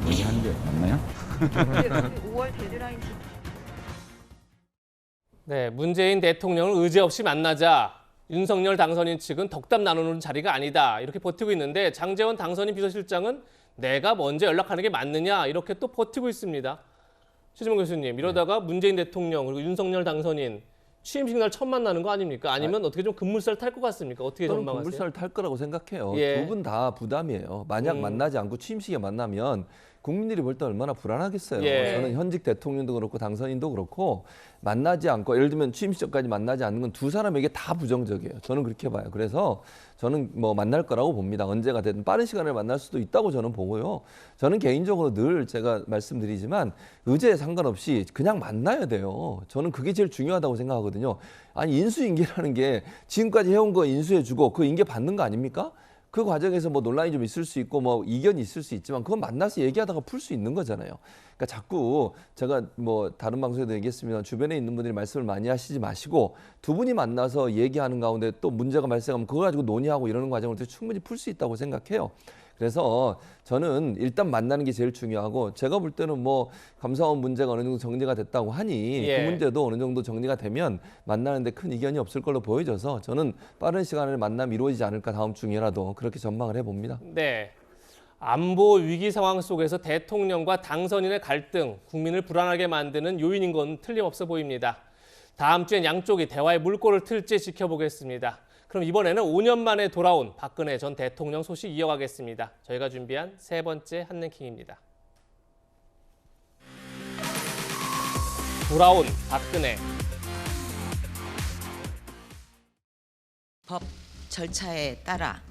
먼저 한 게 맞나요? 5월 데드라인. 네, 문재인 대통령을 의제 없이 만나자 윤석열 당선인 측은 덕담 나누는 자리가 아니다 이렇게 버티고 있는데 장제원 당선인 비서실장은 내가 먼저 연락하는 게 맞느냐 이렇게 또 버티고 있습니다. 최지문 교수님, 이러다가 문재인 대통령 그리고 윤석열 당선인 취임식 날 처음 만나는 거 아닙니까? 아니면 어떻게 좀 급물살 탈 것 같습니까? 어떻게 저는 전망하세요? 급물살 탈 거라고 생각해요. 예. 두 분 다 부담이에요. 만약 만나지 않고 취임식에 만나면 국민들이 볼 때 얼마나 불안하겠어요. 예. 저는 현직 대통령도 그렇고 당선인도 그렇고 만나지 않고 예를 들면 취임식 전까지 만나지 않는 건 두 사람에게 다 부정적이에요. 저는 그렇게 봐요. 그래서 저는 뭐 만날 거라고 봅니다. 언제가 됐든 빠른 시간에 만날 수도 있다고 저는 보고요. 저는 개인적으로 늘 제가 말씀드리지만 의제에 상관없이 그냥 만나야 돼요. 저는 그게 제일 중요하다고 생각하거든요. 아니 인수인계라는 게 지금까지 해온 거 인수해주고 그 인계 받는 거 아닙니까? 그 과정에서 뭐 논란이 좀 있을 수 있고 뭐 이견이 있을 수 있지만 그건 만나서 얘기하다가 풀 수 있는 거잖아요. 그러니까 자꾸 제가 뭐 다른 방송에도 얘기했습니다. 주변에 있는 분들이 말씀을 많이 하시지 마시고 두 분이 만나서 얘기하는 가운데 또 문제가 발생하면 그거 가지고 논의하고 이러는 과정을 충분히 풀 수 있다고 생각해요. 그래서 저는 일단 만나는 게 제일 중요하고 제가 볼 때는 뭐 감사원 문제가 어느 정도 정리가 됐다고 하니 예. 그 문제도 어느 정도 정리가 되면 만나는데 큰 이견이 없을 걸로 보여져서 저는 빠른 시간에 만남이 이루어지지 않을까 다음 중이라도 그렇게 전망을 해봅니다. 네. 안보 위기 상황 속에서 대통령과 당선인의 갈등, 국민을 불안하게 만드는 요인인 건 틀림없어 보입니다. 다음 주엔 양쪽이 대화의 물꼬를 틀지 지켜보겠습니다. 그럼 이번에는 5년 만에 돌아온 박근혜 전 대통령 소식 이어가겠습니다. 저희가 준비한 세 번째 한랭킹입니다. 돌아온 박근혜. 법 절차에 따라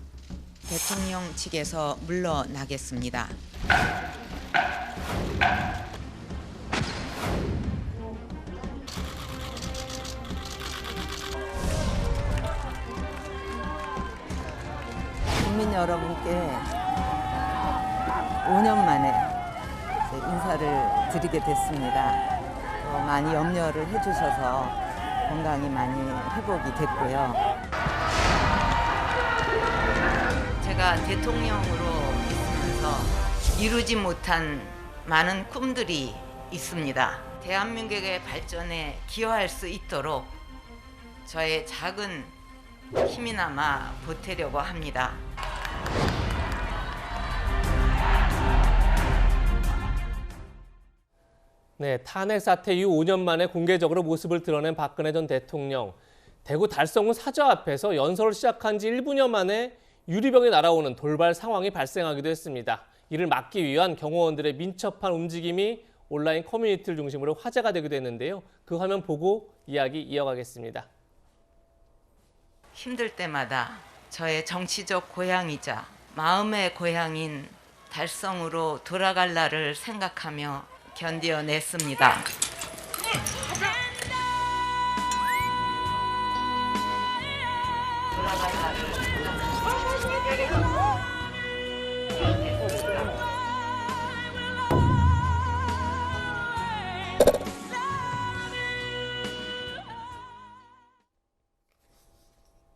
대통령 측에서 물러나겠습니다. 국민 여러분께 5년 만에 인사를 드리게 됐습니다. 또 많이 염려를 해주셔서 건강이 많이 회복이 됐고요. 제가 대통령으로 있으면서 이루지 못한 많은 꿈들이 있습니다. 대한민국의 발전에 기여할 수 있도록 저의 작은 힘이나마 보태려고 합니다. 네, 탄핵 사태 이후 5년 만에 공개적으로 모습을 드러낸 박근혜 전 대통령. 대구 달성군 사저 앞에서 연설을 시작한 지 1분여 만에 유리병이 날아오는 돌발 상황이 발생하기도 했습니다. 이를 막기 위한 경호원들의 민첩한 움직임이 온라인 커뮤니티를 중심으로 화제가 되기도 했는데요. 그 화면 보고 이야기 이어가겠습니다. 힘들 때마다 저의 정치적 고향이자 마음의 고향인 달성으로 돌아갈 날을 생각하며 견뎌냈습니다.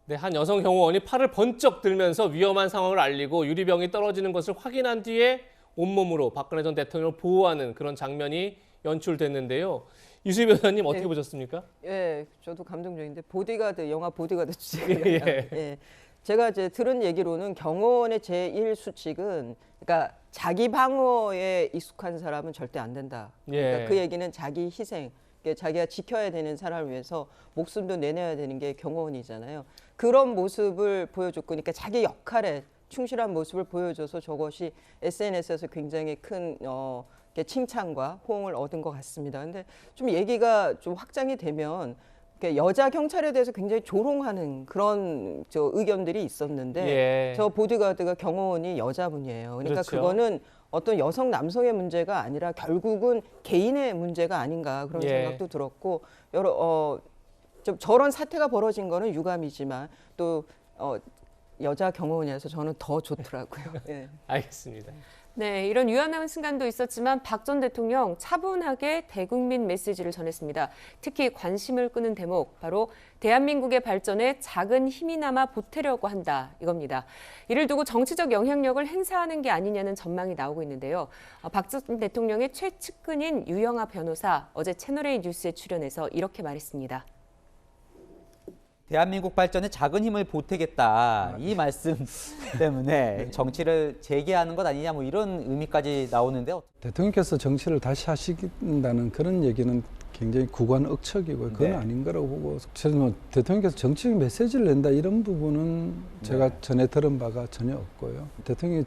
네, 한 여성 경호원이 팔을 번쩍 들면서 위험한 상황을 알리고 유리병이 떨어지는 것을 확인한 뒤에 온몸으로 박근혜 전 대통령을 보호하는 그런 장면이 연출됐는데요. 이수희 변호사님 어떻게 보셨습니까? 예, 저도 감동적인데 보디가드, 영화 보디가드 주제가 예. 제가 이제 들은 얘기로는 경호원의 제1수칙은 그러니까 자기 방어에 익숙한 사람은 절대 안 된다. 그러니까 예. 그 얘기는 자기 희생, 그러니까 자기가 지켜야 되는 사람을 위해서 목숨도 내놔야 되는 게 경호원이잖아요. 그런 모습을 보여줬고, 그러니까 자기 역할에 충실한 모습을 보여줘서 저것이 SNS에서 굉장히 큰 칭찬과 호응을 얻은 것 같습니다. 근데 좀 얘기가 좀 확장이 되면 여자 경찰에 대해서 굉장히 조롱하는 그런 의견들이 있었는데 예. 저 보디가드가 경호원이 여자분이에요. 그러니까 그렇죠. 그거는 어떤 여성 남성의 문제가 아니라 결국은 개인의 문제가 아닌가 그런 예. 생각도 들었고 좀 저런 사태가 벌어진 거는 유감이지만 또 여자 경호원이라서 저는 더 좋더라고요. 예. 알겠습니다. 네, 이런 유한한 순간도 있었지만 박 전 대통령 차분하게 대국민 메시지를 전했습니다. 특히 관심을 끄는 대목, 바로 대한민국의 발전에 작은 힘이나마 보태려고 한다, 이겁니다. 이를 두고 정치적 영향력을 행사하는 게 아니냐는 전망이 나오고 있는데요. 박 전 대통령의 최측근인 유영아 변호사, 어제 채널A 뉴스에 출연해서 이렇게 말했습니다. 대한민국 발전에 작은 힘을 보태겠다, 이 말씀 때문에 정치를 재개하는 것 아니냐, 뭐 이런 의미까지 나오는데요. 대통령께서 정치를 다시 하시긴다는 그런 얘기는 굉장히 구관 억측이고요. 그건 네. 아닌 거라고 보고, 저는 대통령께서 정치적 메시지를 낸다 이런 부분은 제가 전에 들은 바가 전혀 없고요. 대통령이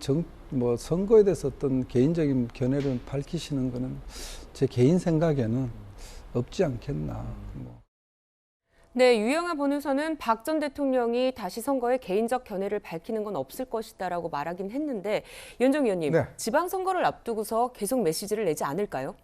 선거에 대해서 어떤 개인적인 견해를 밝히시는 거는 제 개인 생각에는 없지 않겠나. 네, 유영아 변호사는 박 전 대통령이 다시 선거에 개인적 견해를 밝히는 건 없을 것이다라고 말하긴 했는데, 이현정 의원님, 네. 지방선거를 앞두고서 계속 메시지를 내지 않을까요?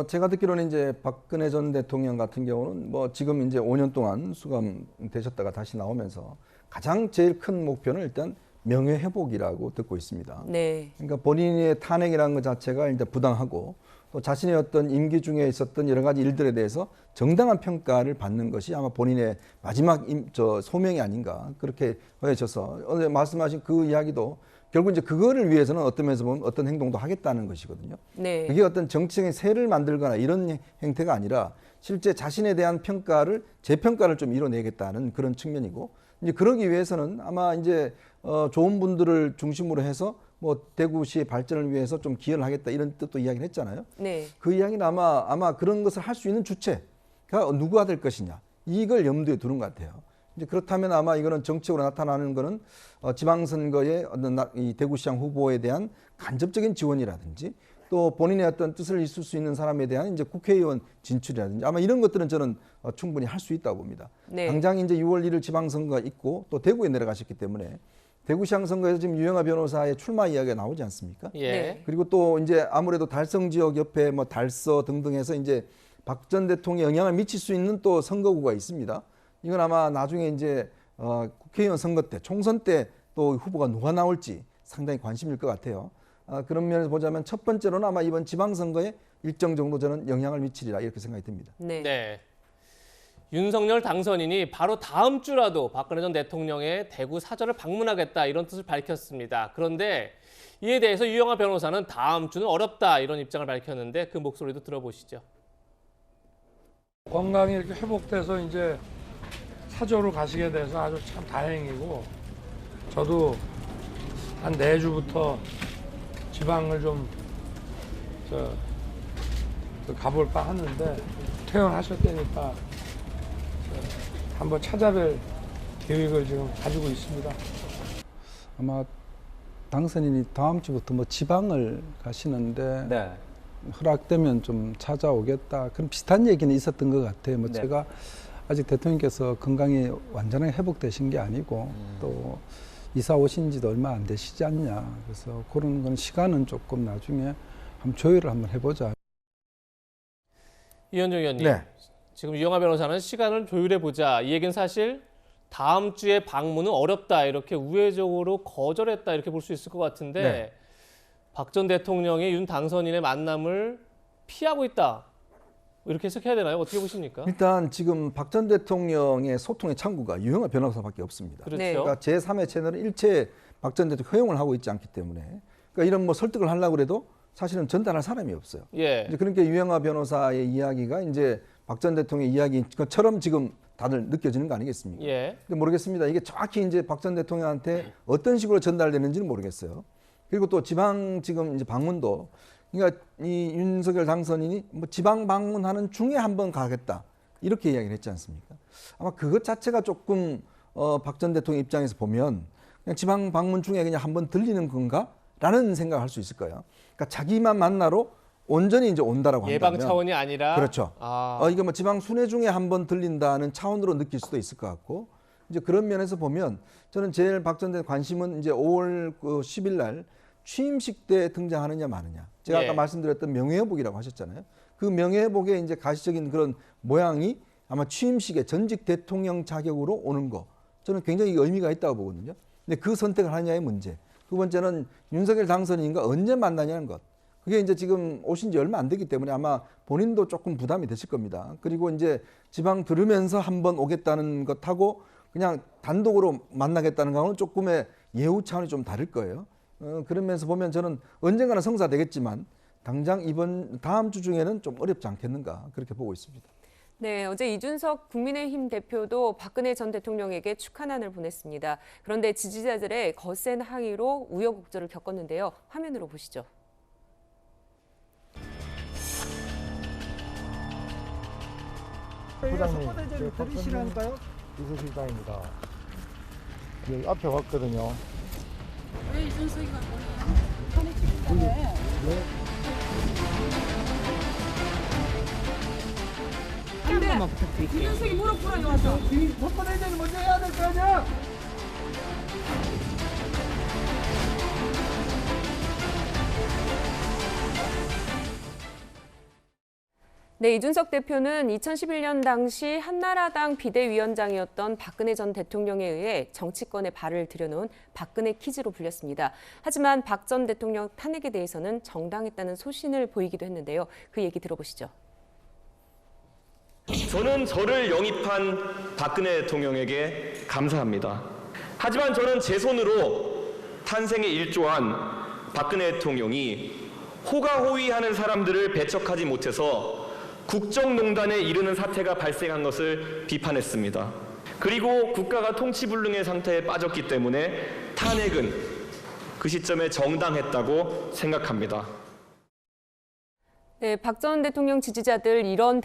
제가 듣기로는 이제 박근혜 전 대통령 같은 경우는 지금 이제 5년 동안 수감되셨다가 다시 나오면서 가장 제일 큰 목표는 일단 명예 회복이라고 듣고 있습니다. 네. 그러니까 본인의 탄핵이라는 것 자체가 이제 부당하고, 또 자신의 어떤 임기 중에 있었던 여러 가지 일들에 대해서 정당한 평가를 받는 것이 아마 본인의 마지막 소명이 아닌가, 그렇게 보여져서 오늘 말씀하신 그 이야기도 결국 이제 그거를 위해서는 어떤 면에서 보면 어떤 행동도 하겠다는 것이거든요. 네. 그게 어떤 정치적인 세를 만들거나 이런 행태가 아니라 실제 자신에 대한 재평가를 좀 이뤄내겠다는 그런 측면이고, 이제 그러기 위해서는 아마 이제 좋은 분들을 중심으로 해서 대구시의 발전을 위해서 좀 기여를 하겠다, 이런 뜻도 이야기를 했잖아요. 네. 그 이야기는 아마 그런 것을 할 수 있는 주체가 누구가 될 것이냐, 이걸 염두에 두는 것 같아요. 이제 그렇다면 아마 이거는 정책으로 나타나는 거는 지방선거에 어떤 이 대구시장 후보에 대한 간접적인 지원이라든지, 또 본인의 어떤 뜻을 있을 수 있는 사람에 대한 이제 국회의원 진출이라든지, 아마 이런 것들은 저는 충분히 할 수 있다고 봅니다. 네. 당장 이제 6월 1일 지방선거가 있고 또 대구에 내려가셨기 때문에 대구시장 선거에서 지금 유영하 변호사의 출마 이야기가 나오지 않습니까? 예. 그리고 또 이제 아무래도 달성 지역 옆에 뭐 달서 등등해서 이제 박 전 대통령에 영향을 미칠 수 있는 또 선거구가 있습니다. 이건 아마 나중에 이제 국회의원 선거 때, 총선 때 또 후보가 누가 나올지 상당히 관심일 것 같아요. 그런 면에서 보자면 첫 번째로는 아마 이번 지방선거에 일정 정도 저는 영향을 미치리라 이렇게 생각이 듭니다. 네. 윤석열 당선인이 바로 다음 주라도 박근혜 전 대통령의 대구 사저를 방문하겠다 이런 뜻을 밝혔습니다. 그런데 이에 대해서 유영하 변호사는 다음 주는 어렵다 이런 입장을 밝혔는데 그 목소리도 들어보시죠. 건강이 이렇게 회복돼서 이제 사저로 가시게 돼서 아주 참 다행이고 저도 한 내주부터 지방을 좀 가볼까 하는데 퇴원하셨다니까 한번 찾아뵐 계획을 지금 가지고 있습니다. 아마 당선인이 다음 주부터 뭐 지방을 가시는데 네. 허락되면 좀 찾아오겠다. 그런 비슷한 얘기는 있었던 것 같아요. 뭐 네. 제가 아직 대통령께서 건강이 완전하게 회복되신 게 아니고 또 이사 오신 지도 얼마 안 되시지 않냐. 그래서 그런 건 시간은 조금 나중에 한번 조율을 한번 해보자. 이현정 의원님, 네. 지금 유영하 변호사는 시간을 조율해보자. 이 얘기는 사실 다음 주에 방문은 어렵다. 이렇게 우회적으로 거절했다. 이렇게 볼 수 있을 것 같은데 네. 박 전 대통령이 윤 당선인의 만남을 피하고 있다. 이렇게 해석해야 되나요? 어떻게 보십니까? 일단 지금 박 전 대통령의 소통의 창구가 유영하 변호사밖에 없습니다. 그렇죠. 그러니까 제3의 채널은 일체 박 전 대통령 허용을 하고 있지 않기 때문에 그러니까 이런 뭐 설득을 하려고 해도 사실은 전달할 사람이 없어요. 예. 이제 그러니까 유영하 변호사의 이야기가 이제 박 전 대통령의 이야기처럼 지금 다들 느껴지는 거 아니겠습니까? 예. 근데 모르겠습니다. 이게 정확히 이제 박 전 대통령한테 어떤 식으로 전달되는지는 모르겠어요. 그리고 또 지방 지금 이제 방문도 그러니까 이 윤석열 당선인이 뭐 지방 방문하는 중에 한번 가겠다 이렇게 이야기를 했지 않습니까? 아마 그것 자체가 조금 박 전 대통령 입장에서 보면 그냥 지방 방문 중에 그냥 한번 들리는 건가라는 생각을 할 수 있을 거예요. 그러니까 자기만 만나러 온전히 이제 온다라고 한다면 예방 차원이 아니라 그렇죠. 이게 뭐 지방 순회 중에 한번 들린다는 차원으로 느낄 수도 있을 것 같고 이제 그런 면에서 보면 저는 제일 박 전 대통령 관심은 이제 5월 10일 날 취임식 때 등장하느냐 마느냐. 제가 아까 말씀드렸던 명예회복이라고 하셨잖아요. 그 명예회복의 이제 가시적인 그런 모양이 아마 취임식에 전직 대통령 자격으로 오는 거. 저는 굉장히 의미가 있다고 보거든요. 근데 그 선택을 하느냐의 문제. 두 번째는 윤석열 당선인과 언제 만나냐는 것. 그게 이제 지금 오신 지 얼마 안 되기 때문에 아마 본인도 조금 부담이 되실 겁니다. 그리고 이제 지방 들으면서 한번 오겠다는 것하고 그냥 단독으로 만나겠다는 거는 조금의 예우 차원이 좀 다를 거예요. 그런 면에서 보면 저는 언젠가는 성사되겠지만 당장 다음 주 중에는 좀 어렵지 않겠는가 그렇게 보고 있습니다. 네, 어제 이준석 국민의힘 대표도 박근혜 전 대통령에게 축하난을 보냈습니다. 그런데 지지자들의 거센 항의로 우여곡절을 겪었는데요. 화면으로 보시죠. 부장님, 들으시라니까요? 이수실장입니다. 여기 앞에 왔거든요. 왜 이준석이가 뭐예요? 판에 찍힌다네. 한 번만 부탁드릴게요. 이준석이 무릎 꿇어요 와서. 법원회장이 먼저 해야 될 거 아니야? 네, 이준석 대표는 2011년 당시 한나라당 비대위원장이었던 박근혜 전 대통령에 의해 정치권에 발을 들여놓은 박근혜 키즈로 불렸습니다. 하지만 박 전 대통령 탄핵에 대해서는 정당했다는 소신을 보이기도 했는데요. 그 얘기 들어보시죠. 저는 저를 영입한 박근혜 대통령에게 감사합니다. 하지만 저는 제 손으로 탄생에 일조한 박근혜 대통령이 호가호위하는 사람들을 배척하지 못해서 국정농단에 이르는 사태가 발생한 것을 비판했습니다. 그리고 국가가 통치불능의 상태에 빠졌기 때문에 탄핵은 그 시점에 정당했다고 생각합니다. 네, 박 전 대통령 지지자들 이런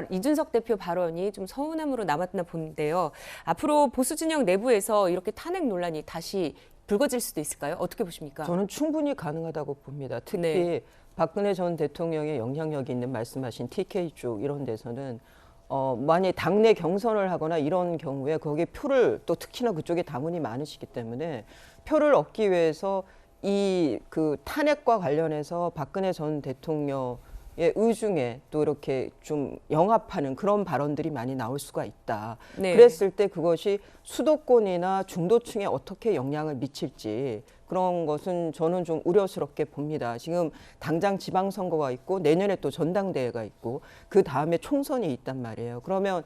이준석 대표 발언이 좀 서운함으로 남았나 보는데요. 앞으로 보수 진영 내부에서 이렇게 탄핵 논란이 다시 불거질 수도 있을까요? 어떻게 보십니까? 저는 충분히 가능하다고 봅니다. 특히 박근혜 전 대통령의 영향력이 있는 말씀하신 TK 쪽 이런 데서는 만약 당내 경선을 하거나 이런 경우에 거기에 표를 또 특히나 그쪽에 다문이 많으시기 때문에 표를 얻기 위해서 이 그 탄핵과 관련해서 박근혜 전 대통령의 의중에 또 이렇게 좀 영합하는 그런 발언들이 많이 나올 수가 있다. 네. 그랬을 때 그것이 수도권이나 중도층에 어떻게 영향을 미칠지 그런 것은 저는 좀 우려스럽게 봅니다. 지금 당장 지방선거가 있고 내년에 또 전당대회가 있고 그 다음에 총선이 있단 말이에요. 그러면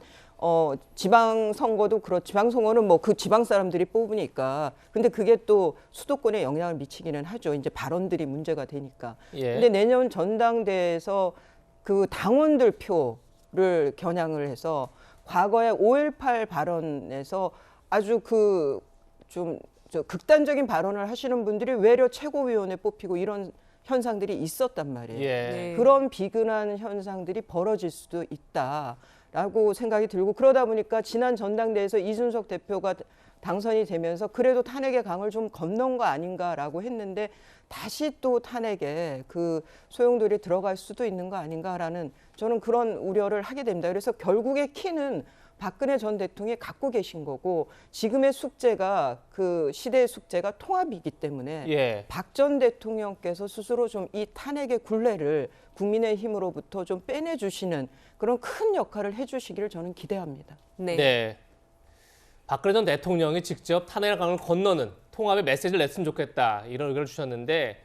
지방선거도 지방선거는 뭐 그 지방 사람들이 뽑으니까 근데 그게 또 수도권에 영향을 미치기는 하죠. 이제 발언들이 문제가 되니까. 예. 근데 내년 전당대회에서 그 당원들 표를 겨냥을 해서 과거에 5.18 발언에서 아주 좀 극단적인 발언을 하시는 분들이 외려 최고위원에 뽑히고 이런 현상들이 있었단 말이에요. 예. 네. 그런 비근한 현상들이 벌어질 수도 있다라고 생각이 들고 그러다 보니까 지난 전당대회에서 이준석 대표가 당선이 되면서 그래도 탄핵의 강을 좀 건넌 거 아닌가라고 했는데 다시 또 탄핵에 그 소용돌이 들어갈 수도 있는 거 아닌가라는 저는 그런 우려를 하게 됩니다. 그래서 결국의 키는 박근혜 전 대통령이 갖고 계신 거고 지금의 숙제가 그 시대의 숙제가 통합이기 때문에 예. 박 전 대통령께서 스스로 좀 이 탄핵의 굴레를 국민의힘으로부터 좀 빼내주시는 그런 큰 역할을 해주시기를 저는 기대합니다. 네. 박근혜 전 대통령이 직접 탄핵의 강을 건너는 통합의 메시지를 냈으면 좋겠다 이런 의견을 주셨는데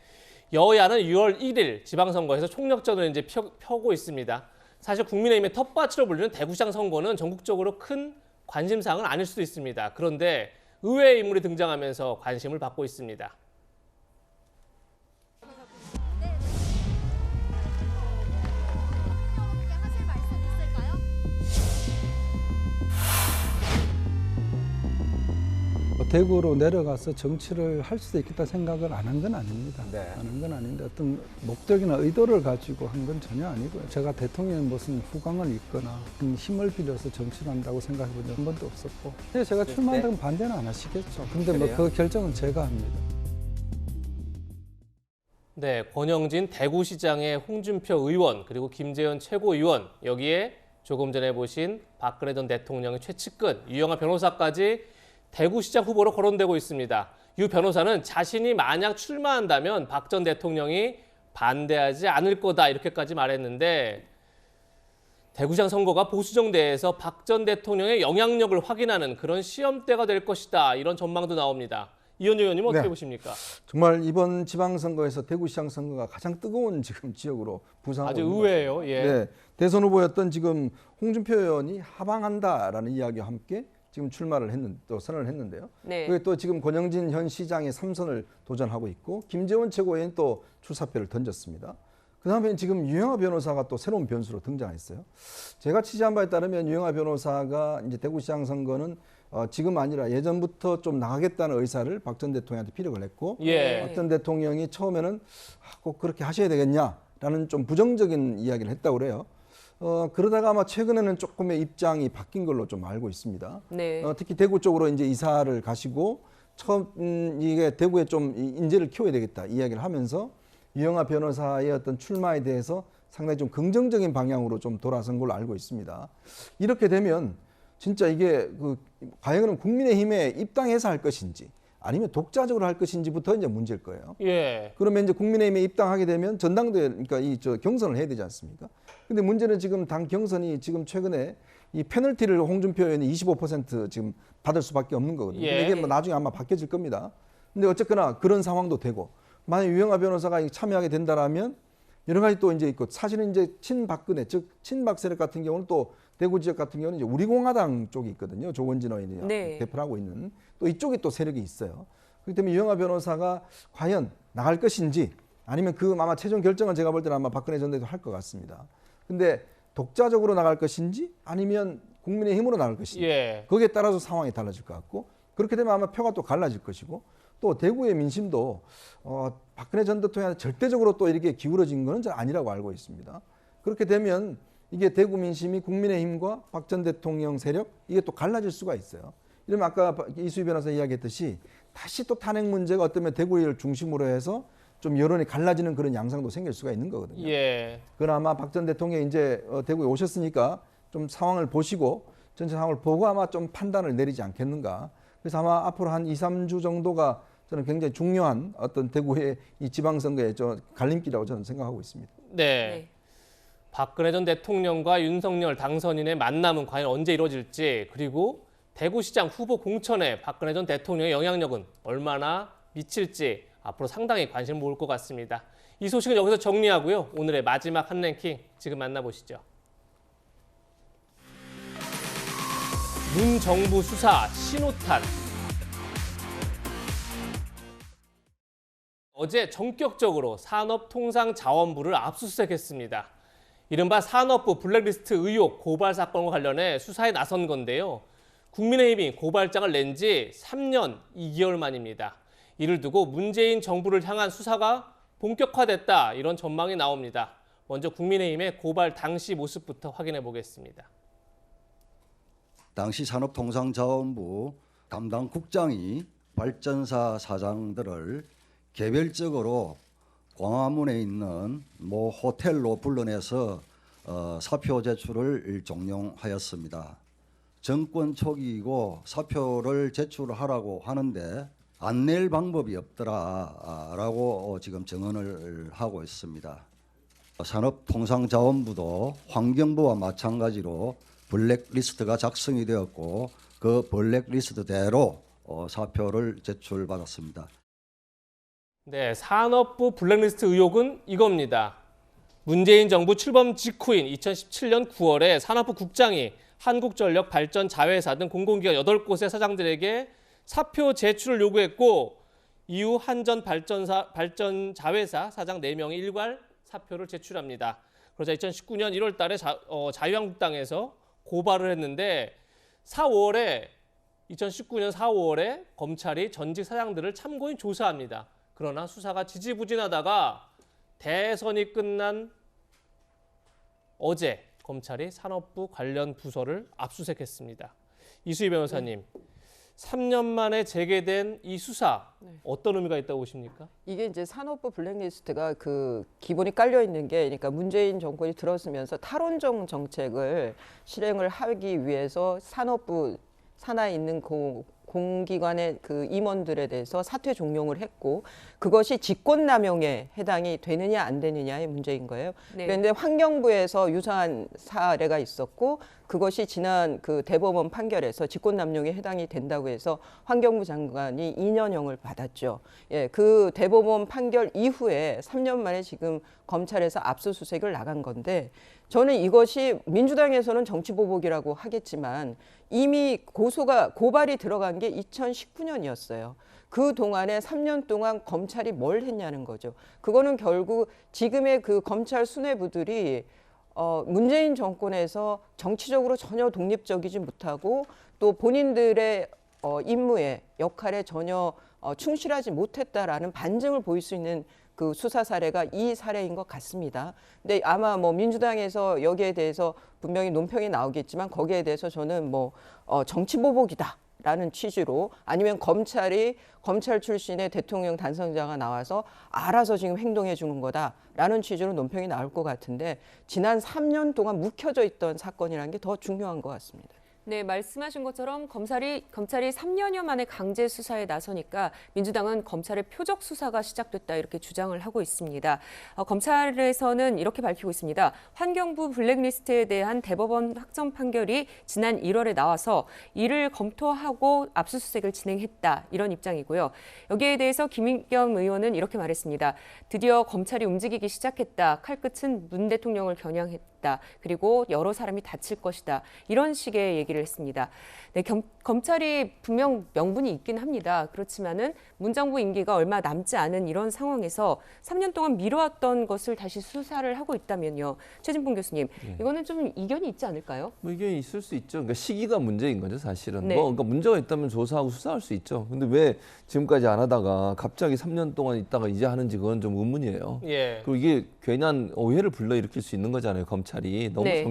여야는 6월 1일 지방선거에서 총력전을 이제 펴고 있습니다. 사실 국민의힘의 텃밭으로 불리는 대구시장 선거는 전국적으로 큰 관심사항은 아닐 수도 있습니다. 그런데 의외의 인물이 등장하면서 관심을 받고 있습니다. 대구로 내려가서 정치를 할 수도 있겠다 생각을 안 한 건 아닙니다. 안 한 건 아닌데 어떤 목적이나 의도를 가지고 한 건 전혀 아니고요. 제가 대통령의 무슨 후광을 입거나 힘을 빌려서 정치를 한다고 생각해 본 적 한 번도 없었고 근데 제가 출마한다면 반대는 안 하시겠죠. 근데 뭐 그 결정은 제가 합니다. 네, 권영진 대구시장의 홍준표 의원 그리고 김재현 최고위원 여기에 조금 전에 보신 박근혜 전 대통령의 최측근 유영하 변호사까지 대구시장 후보로 거론되고 있습니다. 유 변호사는 자신이 만약 출마한다면 박 전 대통령이 반대하지 않을 거다 이렇게까지 말했는데 대구시장 선거가 보수정대에서 박 전 대통령의 영향력을 확인하는 그런 시험대가 될 것이다 이런 전망도 나옵니다. 이현주 의원님 어떻게 보십니까? 정말 이번 지방선거에서 대구시장 선거가 가장 뜨거운 지금 지역으로 부상하고 아주 있는 의외예요. 예. 네, 대선 후보였던 지금 홍준표 의원이 하방한다라는 이야기와 함께 지금 출마를 또 선언을 했는데요. 네. 그게 또 지금 권영진 현 시장의 3선을 도전하고 있고 김재원 최고위원이 또 출사표를 던졌습니다. 그다음에 지금 유영하 변호사가 또 새로운 변수로 등장했어요. 제가 취재한 바에 따르면 유영하 변호사가 이제 대구시장 선거는 지금 아니라 예전부터 좀 나가겠다는 의사를 박 전 대통령한테 피력을 했고 박 전 대통령이 처음에는 꼭 그렇게 하셔야 되겠냐라는 좀 부정적인 이야기를 했다고 그래요. 그러다가 아마 최근에는 조금의 입장이 바뀐 걸로 좀 알고 있습니다. 네. 특히 대구 쪽으로 이제 이사를 가시고 이게 대구에 좀 인재를 키워야 되겠다 이야기를 하면서 유영하 변호사의 어떤 출마에 대해서 상당히 좀 긍정적인 방향으로 좀 돌아선 걸로 알고 있습니다. 이렇게 되면 진짜 이게 과연 국민의힘에 입당해서 할 것인지 아니면 독자적으로 할 것인지부터 이제 문제일 거예요. 예. 그러면 이제 국민의힘에 입당하게 되면 전당대회, 그러니까 경선을 해야 되지 않습니까? 근데 문제는 지금 당 경선이 지금 최근에 이 페널티를 홍준표 의원이 25% 지금 받을 수밖에 없는 거거든요. 예. 근데 이게 뭐 나중에 아마 바뀌어질 겁니다. 근데 어쨌거나 그런 상황도 되고 만약 유영하 변호사가 참여하게 된다라면 여러 가지 또 이제 있고 사실은 이제 친박근혜 즉 친박 세력 같은 경우는 또 대구 지역 같은 경우는 이제 우리공화당 쪽이 있거든요. 조원진 의원이 대표를 하고 있는 또 이쪽에 또 세력이 있어요. 그렇기 때문에 유영하 변호사가 과연 나갈 것인지 아니면 아마 최종 결정은 제가 볼 때는 아마 박근혜 전 대통령 할 것 같습니다. 근데 독자적으로 나갈 것인지 아니면 국민의힘으로 나갈 것인지 거기에 따라서 상황이 달라질 것 같고 그렇게 되면 아마 표가 또 갈라질 것이고 또 대구의 민심도 박근혜 전 대통령한테 절대적으로 또 이렇게 기울어진 것은 잘 아니라고 알고 있습니다. 그렇게 되면 이게 대구 민심이 국민의힘과 박 전 대통령 세력 이게 또 갈라질 수가 있어요. 이러면 아까 이수희 변호사 이야기했듯이 다시 또 탄핵 문제가 어쩌면 대구를 중심으로 해서 좀 여론이 갈라지는 그런 양상도 생길 수가 있는 거거든요. 예. 그러나 아마 박 전 대통령이 이제 대구에 오셨으니까 좀 상황을 보시고 전체 상황을 보고 아마 좀 판단을 내리지 않겠는가. 그래서 아마 앞으로 한 2, 3주 정도가 저는 굉장히 중요한 어떤 대구의 이 지방선거의 갈림길이라고 저는 생각하고 있습니다. 네. 박근혜 전 대통령과 윤석열 당선인의 만남은 과연 언제 이루어질지, 그리고 대구시장 후보 공천에 박근혜 전 대통령의 영향력은 얼마나 미칠지 앞으로 상당히 관심을 모을 것 같습니다. 이 소식은 여기서 정리하고요. 오늘의 마지막 한 랭킹 지금 만나보시죠. 문 정부 수사 신호탄. 어제 전격적으로 산업통상자원부를 압수수색했습니다. 이른바 산업부 블랙리스트 의혹 고발 사건과 관련해 수사에 나선 건데요. 국민의힘이 고발장을 낸 지 3년 2개월 만입니다. 이를 두고 문재인 정부를 향한 수사가 본격화됐다, 이런 전망이 나옵니다. 먼저 국민의힘의 고발 당시 모습부터 확인해 보겠습니다. 당시 산업통상자원부 담당 국장이 발전사 사장들을 개별적으로 광화문에 있는 모 호텔로 불러내서 사표 제출을 종용하였습니다. 정권 초기이고 사표를 제출하라고 하는데 안 낼 방법이 없더라라고 지금 증언을 하고 있습니다. 산업통상자원부도 환경부와 마찬가지로 블랙리스트가 작성이 되었고 그 블랙리스트대로 사표를 제출받았습니다. 네, 산업부 블랙리스트 의혹은 이겁니다. 문재인 정부 출범 직후인 2017년 9월에 산업부 국장이 한국전력 발전자회사 등 공공기관 8곳의 사장들에게 사표 제출을 요구했고, 이후 한전 발전자회사 사장 4명이 일괄 사표를 제출합니다. 그러자 2019년 1월 달에 자유한국당에서 고발을 했는데 2019년 4월에 검찰이 전직 사장들을 참고인 조사합니다. 그러나 수사가 지지부진하다가 대선이 끝난 어제 검찰이 산업부 관련 부서를 압수수색했습니다. 이수희 변호사님, 3년 만에 재개된 이 수사 어떤 의미가 있다고 보십니까? 이게 이제 산업부 블랙리스트가 그 기본이 깔려 있는 게, 그러니까 문재인 정권이 들어서면서 탈원전 정책을 실행을 하기 위해서 산업부 산하에 있는 공기관의 그 임원들에 대해서 사퇴 종용을 했고, 그것이 직권남용에 해당이 되느냐 안 되느냐의 문제인 거예요. 네. 그런데 환경부에서 유사한 사례가 있었고, 그것이 지난 그 대법원 판결에서 직권남용에 해당이 된다고 해서 환경부 장관이 2년형을 받았죠. 예, 그 대법원 판결 이후에 3년 만에 지금 검찰에서 압수수색을 나간 건데, 저는 이것이 민주당에서는 정치보복이라고 하겠지만 이미 고발이 들어간 게 2019년이었어요. 그 동안에 3년 동안 검찰이 뭘 했냐는 거죠. 그거는 결국 지금의 그 검찰 수뇌부들이 문재인 정권에서 정치적으로 전혀 독립적이지 못하고 또 본인들의 임무에 역할에 전혀 충실하지 못했다라는 반증을 보일 수 있는 그 수사 사례가 이 사례인 것 같습니다. 근데 아마 뭐 민주당에서 여기에 대해서 분명히 논평이 나오겠지만 거기에 대해서 저는 정치보복이다라는 취지로, 아니면 검찰 출신의 대통령 당선자가 나와서 알아서 지금 행동해 주는 거다라는 취지로 논평이 나올 것 같은데, 지난 3년 동안 묵혀져 있던 사건이라는 게 더 중요한 것 같습니다. 네, 말씀하신 것처럼 검찰이 3년여 만에 강제 수사에 나서니까 민주당은 검찰의 표적 수사가 시작됐다, 이렇게 주장을 하고 있습니다. 검찰에서는 이렇게 밝히고 있습니다. 환경부 블랙리스트에 대한 대법원 확정 판결이 지난 1월에 나와서 이를 검토하고 압수수색을 진행했다, 이런 입장이고요. 여기에 대해서 김의겸 의원은 이렇게 말했습니다. 드디어 검찰이 움직이기 시작했다. 칼끝은 문 대통령을 겨냥했다. 그리고 여러 사람이 다칠 것이다. 이런 식의 얘기를 했습니다. 네, 검찰이 분명 명분이 있긴 합니다. 그렇지만은 문 정부 임기가 얼마 남지 않은 이런 상황에서 3년 동안 미뤄왔던 것을 다시 수사를 하고 있다면요. 최진봉 교수님, 이거는 좀 이견이 있지 않을까요? 뭐 이견이 있을 수 있죠. 그러니까 시기가 문제인 거죠, 사실은. 네. 그러니까 문제가 있다면 조사하고 수사할 수 있죠. 근데 왜 지금까지 안 하다가 갑자기 3년 동안 있다가 이제 하는지 그건 좀 의문이에요. 예. 그리고 이게 괜한 오해를 불러일으킬 수 있는 거잖아요, 검찰이. 너무 네.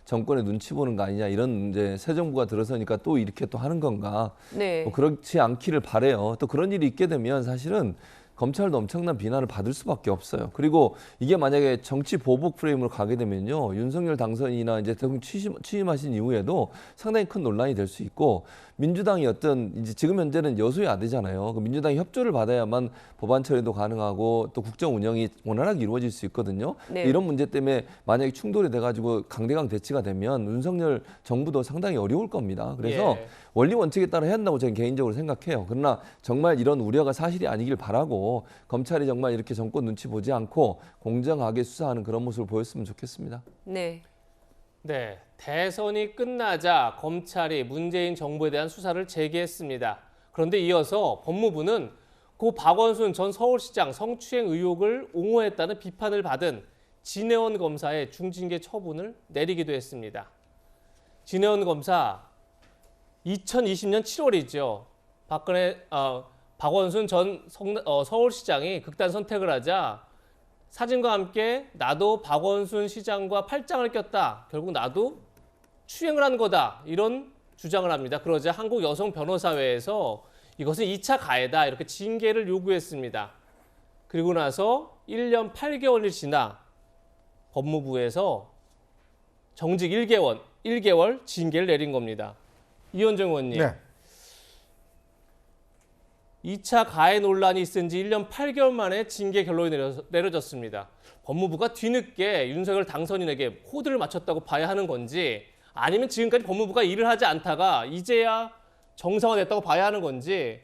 정권의 눈치 보는 거 아니냐, 이런 이제 새 정부가 들어서니까 또 이렇게 또 하는 건가. 네. 그렇지 않기를 바라요. 또 그런 일이 있게 되면 사실은 검찰도 엄청난 비난을 받을 수밖에 없어요. 그리고 이게 만약에 정치 보복 프레임으로 가게 되면요, 윤석열 당선인이나 이제 대통령 취임하신 이후에도 상당히 큰 논란이 될 수 있고, 민주당이 어떤 이제 지금 현재는 여소야 되잖아요. 그 민주당이 협조를 받아야만 법안 처리도 가능하고 또 국정 운영이 원활하게 이루어질 수 있거든요. 네. 이런 문제 때문에 만약에 충돌이 돼가지고 강대강 대치가 되면 윤석열 정부도 상당히 어려울 겁니다. 그래서 예. 원리 원칙에 따라 해야 한다고 저는 개인적으로 생각해요. 그러나 정말 이런 우려가 사실이 아니길 바라고 검찰이 정말 이렇게 정권 눈치 보지 않고 공정하게 수사하는 그런 모습을 보였으면 좋겠습니다. 네. 네, 대선이 끝나자 검찰이 문재인 정부에 대한 수사를 재개했습니다. 그런데 이어서 법무부는 고 박원순 전 서울시장 성추행 의혹을 옹호했다는 비판을 받은 진혜원 검사의 중징계 처분을 내리기도 했습니다. 진혜원 검사 2020년 7월이죠. 박원순 전 서울시장이 극단 선택을 하자 사진과 함께 나도 박원순 시장과 팔짱을 꼈다. 결국 나도 추행을 한 거다. 이런 주장을 합니다. 그러자 한국여성변호사회에서 이것은 2차 가해다. 이렇게 징계를 요구했습니다. 그리고 나서 1년 8개월이 지나 법무부에서 정직 1개월 징계를 내린 겁니다. 이현정 의원님. 네. 2차 가해 논란이 있은 지 1년 8개월 만에 징계 결론이 내려졌습니다. 법무부가 뒤늦게 윤석열 당선인에게 코드를 맞췄다고 봐야 하는 건지, 아니면 지금까지 법무부가 일을 하지 않다가 이제야 정상화됐다고 봐야 하는 건지,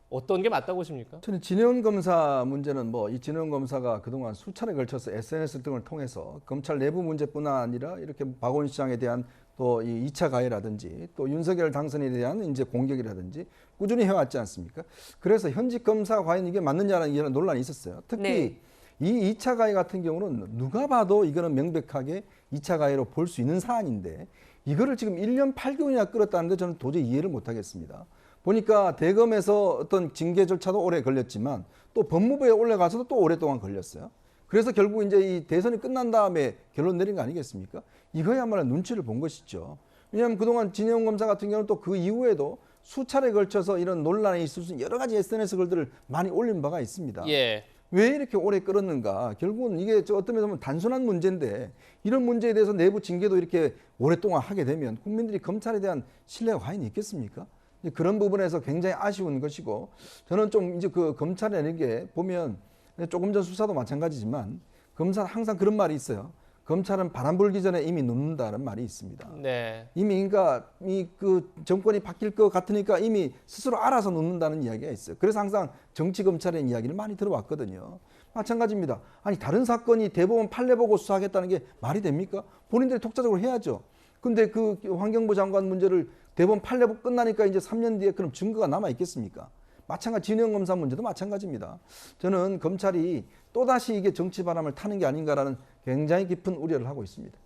어떤 게 맞다고 보십니까? 저는 진혜원 검사 문제는 이 진혜원 검사가 그동안 수차례 걸쳐서 SNS 등을 통해서 검찰 내부 문제뿐 아니라 이렇게 박원순 시장에 대한 또 이 2차 가해라든지 또 윤석열 당선인에 대한 이제 공격이라든지 꾸준히 해왔지 않습니까? 그래서 현직 검사가 과연 이게 맞느냐는 이런 논란이 있었어요. 특히 네. 이 2차 가해 같은 경우는 누가 봐도 이거는 명백하게 2차 가해로 볼 수 있는 사안인데 이거를 지금 1년 8개월이나 끌었다는데 저는 도저히 이해를 못하겠습니다. 보니까 대검에서 어떤 징계 절차도 오래 걸렸지만 또 법무부에 올라가서도 또 오랫동안 걸렸어요. 그래서 결국 이제 이 대선이 끝난 다음에 결론 내린 거 아니겠습니까? 이거야말로 눈치를 본 것이죠. 왜냐하면 그동안 진혜원 검사 같은 경우는 또 그 이후에도 수차례 걸쳐서 이런 논란이 있을 수 있는 여러 가지 SNS 글들을 많이 올린 바가 있습니다. 예. 왜 이렇게 오래 끌었는가? 결국은 이게 어떤 면에서 보면 단순한 문제인데 이런 문제에 대해서 내부 징계도 이렇게 오랫동안 하게 되면 국민들이 검찰에 대한 신뢰가 과연 있겠습니까? 그런 부분에서 굉장히 아쉬운 것이고, 저는 좀 이제 그 검찰이라는 게 보면 조금 전 수사도 마찬가지지만 검사는 항상 그런 말이 있어요. 검찰은 바람 불기 전에 이미 눕는다는 말이 있습니다. 네. 이미 그러니까 그 정권이 바뀔 것 같으니까 이미 스스로 알아서 눕는다는 이야기가 있어요. 그래서 항상 정치 검찰의 이야기를 많이 들어왔거든요. 마찬가지입니다. 아니 다른 사건이 대법원 판례 보고 수사하겠다는 게 말이 됩니까? 본인들이 독자적으로 해야죠. 근데 그 환경부 장관 문제를 대법원 판례 보고 끝나니까 이제 3년 뒤에 그럼 증거가 남아 있겠습니까? 마찬가지 진혜원 검사 문제도 마찬가지입니다. 저는 검찰이 또다시 이게 정치 바람을 타는 게 아닌가라는 굉장히 깊은 우려를 하고 있습니다.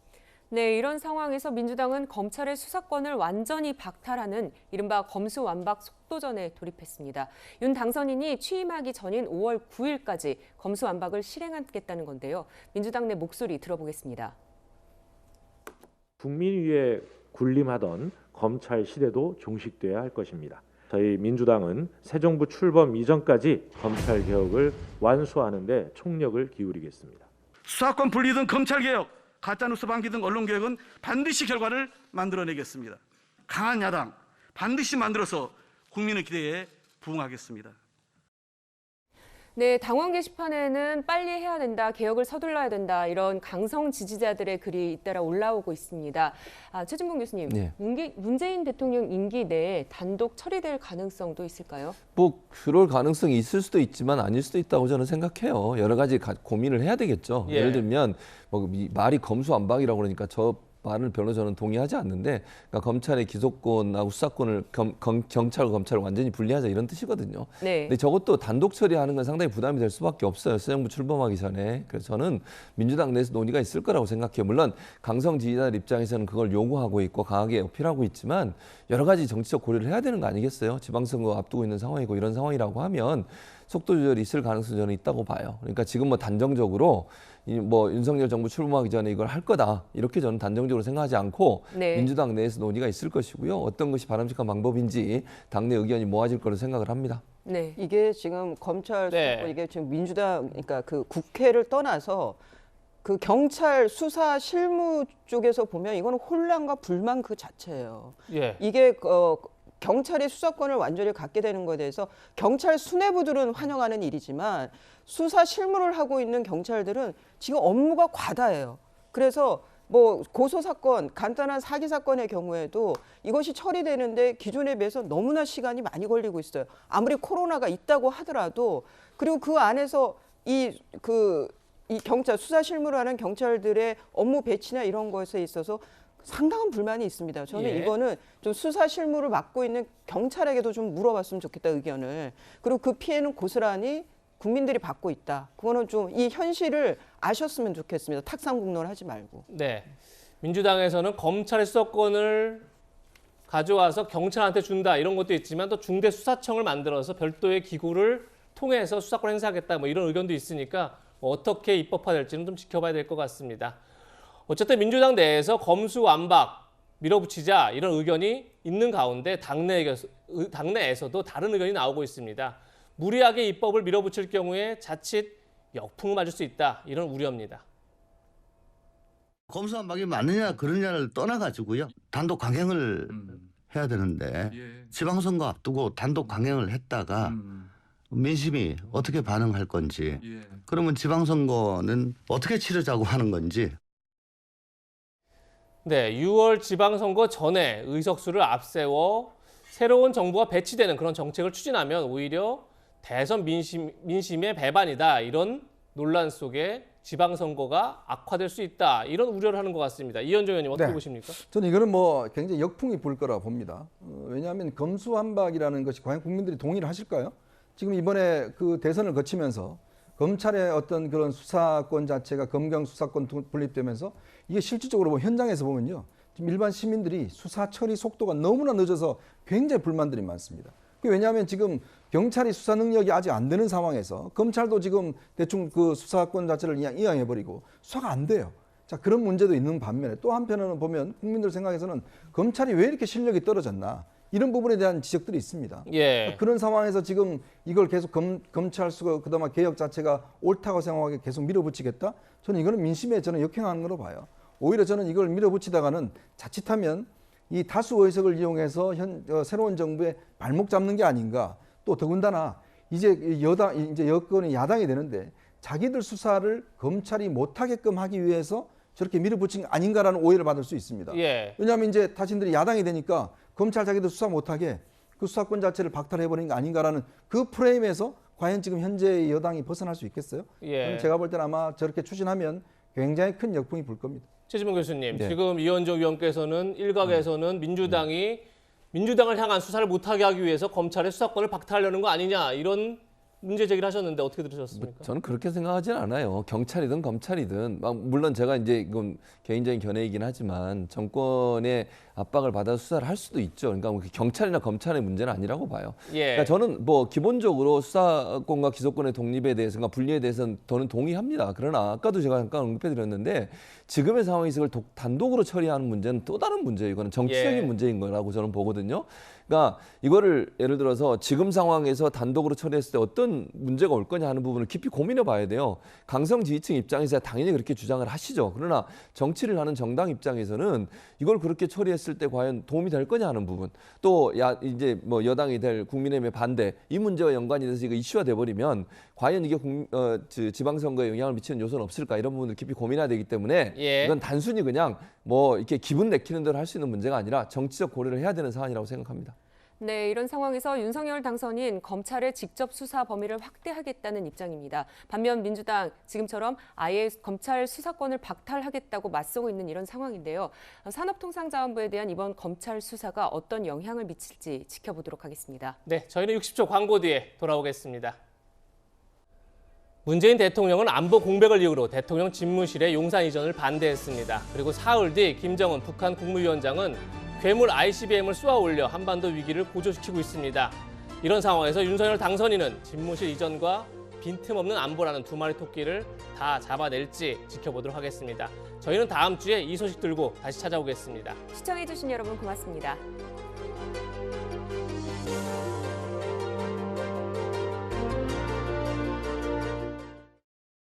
네, 이런 상황에서 민주당은 검찰의 수사권을 완전히 박탈하는 이른바 검수완박 속도전에 돌입했습니다. 윤 당선인이 취임하기 전인 5월 9일까지 검수완박을 실행하겠다는 건데요. 민주당 내 목소리 들어보겠습니다. 국민 위에 군림하던 검찰 시대도 종식돼야 할 것입니다. 저희 민주당은 새 정부 출범 이전까지 검찰 개혁을 완수하는 데 총력을 기울이겠습니다. 수사권 분리 등 검찰 개혁, 가짜뉴스 방기 등 언론 개혁은 반드시 결과를 만들어내겠습니다. 강한 야당 반드시 만들어서 국민의 기대에 부응하겠습니다. 네, 당원 게시판에는 빨리 해야 된다, 개혁을 서둘러야 된다, 이런 강성 지지자들의 글이 잇따라 올라오고 있습니다. 최준봉 교수님, 네. 문재인 대통령 임기 내에 단독 처리될 가능성도 있을까요? 그럴 가능성이 있을 수도 있지만 아닐 수도 있다고 저는 생각해요. 여러 가지 고민을 해야 되겠죠. 예. 예를 들면 말이 검수완박이라고 그러니까 저 말을 별로 저는 동의하지 않는데, 그러니까 검찰의 기소권하고 수사권을 경찰과 검찰을 완전히 분리하자 이런 뜻이거든요. 네. 근데 저것도 단독 처리하는 건 상당히 부담이 될 수밖에 없어요. 새 정부 출범하기 전에. 그래서 저는 민주당 내에서 논의가 있을 거라고 생각해요. 물론 강성 지지자들 입장에서는 그걸 요구하고 있고 강하게 어필하고 있지만 여러 가지 정치적 고려를 해야 되는 거 아니겠어요? 지방선거 앞두고 있는 상황이고 이런 상황이라고 하면 속도 조절이 있을 가능성이 저는 있다고 봐요. 그러니까 지금 단정적으로 윤석열 정부 출범하기 전에 이걸 할 거다 이렇게 저는 단정적으로 생각하지 않고 네. 민주당 내에서 논의가 있을 것이고요. 어떤 것이 바람직한 방법인지 당내 의견이 모아질 거로 생각을 합니다. 네. 이게 지금 검찰 네. 수사권 이게 지금 민주당 그러니까 그 국회를 떠나서 그 경찰 수사 실무 쪽에서 보면 이거는 혼란과 불만 그 자체예요. 예. 이게 경찰이 수사권을 완전히 갖게 되는 것에 대해서 경찰 수뇌부들은 환영하는 일이지만 수사 실무를 하고 있는 경찰들은 지금 업무가 과다해요. 그래서 뭐 고소 사건, 간단한 사기 사건의 경우에도 이것이 처리되는데 기존에 비해서 너무나 시간이 많이 걸리고 있어요. 아무리 코로나가 있다고 하더라도 그리고 그 안에서 이 경찰 수사 실무를 하는 경찰들의 업무 배치나 이런 것에 있어서 상당한 불만이 있습니다. 저는 예. 이거는 좀 수사 실무를 맡고 있는 경찰에게도 좀 물어봤으면 좋겠다 의견을. 그리고 그 피해는 고스란히 국민들이 받고 있다. 그거는 좀 이 현실을 아셨으면 좋겠습니다. 탁상공론을 하지 말고. 네. 민주당에서는 검찰의 수사권을 가져와서 경찰한테 준다 이런 것도 있지만 또 중대수사청을 만들어서 별도의 기구를 통해서 수사권 행사하겠다 뭐 이런 의견도 있으니까 어떻게 입법화될지는 좀 지켜봐야 될 것 같습니다. 어쨌든 민주당 내에서 검수완박 밀어붙이자 이런 의견이 있는 가운데 당내에서도 다른 의견이 나오고 있습니다. 무리하게 입법을 밀어붙일 경우에 자칫 역풍을 맞을 수 있다 이런 우려입니다. 검수완박이 맞느냐 그러냐를 떠나가지고요. 단독 강행을 해야 되는데 지방선거 앞두고 단독 강행을 했다가 민심이 어떻게 반응할 건지 그러면 지방선거는 어떻게 치르자고 하는 건지. 네, 6월 지방선거 전에 의석수를 앞세워 새로운 정부가 배치되는 그런 정책을 추진하면 오히려 대선 민심의 배반이다 이런 논란 속에 지방선거가 악화될 수 있다 이런 우려를 하는 것 같습니다. 이현정 의원님 어떻게 보십니까? 저는 이거는 뭐 굉장히 역풍이 불 거라 봅니다. 왜냐하면 검수완박이라는 것이 과연 국민들이 동의를 하실까요? 지금 이번에 그 대선을 거치면서 검찰의 어떤 그런 수사권 자체가 검경 수사권 분립되면서 이게 실질적으로 뭐 현장에서 보면요. 지금 일반 시민들이 수사 처리 속도가 너무나 늦어서 굉장히 불만들이 많습니다. 왜냐하면 지금 경찰이 수사 능력이 아직 안 되는 상황에서 검찰도 지금 대충 그 수사권 자체를 이양해버리고 수사가 안 돼요. 자, 그런 문제도 있는 반면에 또 한편으로는 보면 국민들 생각에서는 검찰이 왜 이렇게 실력이 떨어졌나 이런 부분에 대한 지적들이 있습니다. 예. 그런 상황에서 지금 이걸 계속 검찰 수사 그다음에 개혁 자체가 옳다고 생각하게 계속 밀어붙이겠다? 저는 이거는 민심에 저는 역행하는 거로 봐요. 오히려 저는 이걸 밀어붙이다가는 자칫하면 이 다수 의석을 이용해서 새로운 정부의 발목 잡는 게 아닌가. 또 더군다나 이제 여권이 야당이 되는데 자기들 수사를 검찰이 못하게끔 하기 위해서 저렇게 밀어붙인 게 아닌가라는 오해를 받을 수 있습니다. 예. 왜냐하면 이제 자신들이 야당이 되니까 검찰 자기들 수사 못하게 그 수사권 자체를 박탈해버린 게 아닌가라는 그 프레임에서 과연 지금 현재 여당이 벗어날 수 있겠어요? 예. 제가 볼 때는 아마 저렇게 추진하면 굉장히 큰 역풍이 불 겁니다. 최지문 교수님, 네. 지금 이현정 의원께서는 일각에서는 민주당을 향한 수사를 못하게 하기 위해서 검찰의 수사권을 박탈하려는 거 아니냐 이런 문제 제기를 하셨는데 어떻게 들으셨습니까? 저는 그렇게 생각하진 않아요. 경찰이든 검찰이든 물론 제가 이제 이건 개인적인 견해이긴 하지만 정권의 압박을 받아서 수사를 할 수도 있죠. 그러니까 경찰이나 검찰의 문제는 아니라고 봐요. 예. 그러니까 저는 뭐 기본적으로 수사권과 기소권의 독립에 대해서, 그러니까 분리에 대해서는 저는 동의합니다. 그러나 아까도 제가 잠깐 언급해드렸는데 지금의 상황에서 이걸 단독으로 처리하는 문제는 또 다른 문제예요. 이거는 정치적인 문제인 거라고 저는 보거든요. 그러니까 이거를 예를 들어서 지금 상황에서 단독으로 처리했을 때 어떤 문제가 올 거냐 하는 부분을 깊이 고민해 봐야 돼요. 강성 지지층 입장에서 당연히 그렇게 주장을 하시죠. 그러나 정치를 하는 정당 입장에서는 이걸 그렇게 처리했을 때 과연 도움이 될 거냐 하는 부분, 또 이제 뭐 여당이 될 국민의힘의 반대, 이 문제와 연관이 돼서 이거 이슈화 돼 버리면 과연 이게 지방선거에 영향을 미치는 요소는 없을까, 이런 부분을 깊이 고민해야 되기 때문에 이건 단순히 그냥 뭐 이렇게 기분 내키는 대로 할 수 있는 문제가 아니라 정치적 고려를 해야 되는 사안이라고 생각합니다. 네, 이런 상황에서 윤석열 당선인 검찰의 직접 수사 범위를 확대하겠다는 입장입니다. 반면 민주당 지금처럼 아예 검찰 수사권을 박탈하겠다고 맞서고 있는 이런 상황인데요. 산업통상자원부에 대한 이번 검찰 수사가 어떤 영향을 미칠지 지켜보도록 하겠습니다. 네, 저희는 60초 광고 뒤에 돌아오겠습니다. 문재인 대통령은 안보 공백을 이유로 대통령 집무실의 용산 이전을 반대했습니다. 그리고 사흘 뒤 김정은 북한 국무위원장은 괴물 ICBM을 쏘아 올려 한반도 위기를 고조시키고 있습니다. 이런 상황에서 윤석열 당선인은 집무실 이전과 빈틈없는 안보라는 두 마리 토끼를 다 잡아낼지 지켜보도록 하겠습니다. 저희는 다음 주에 이 소식 들고 다시 찾아오겠습니다. 시청해주신 여러분 고맙습니다.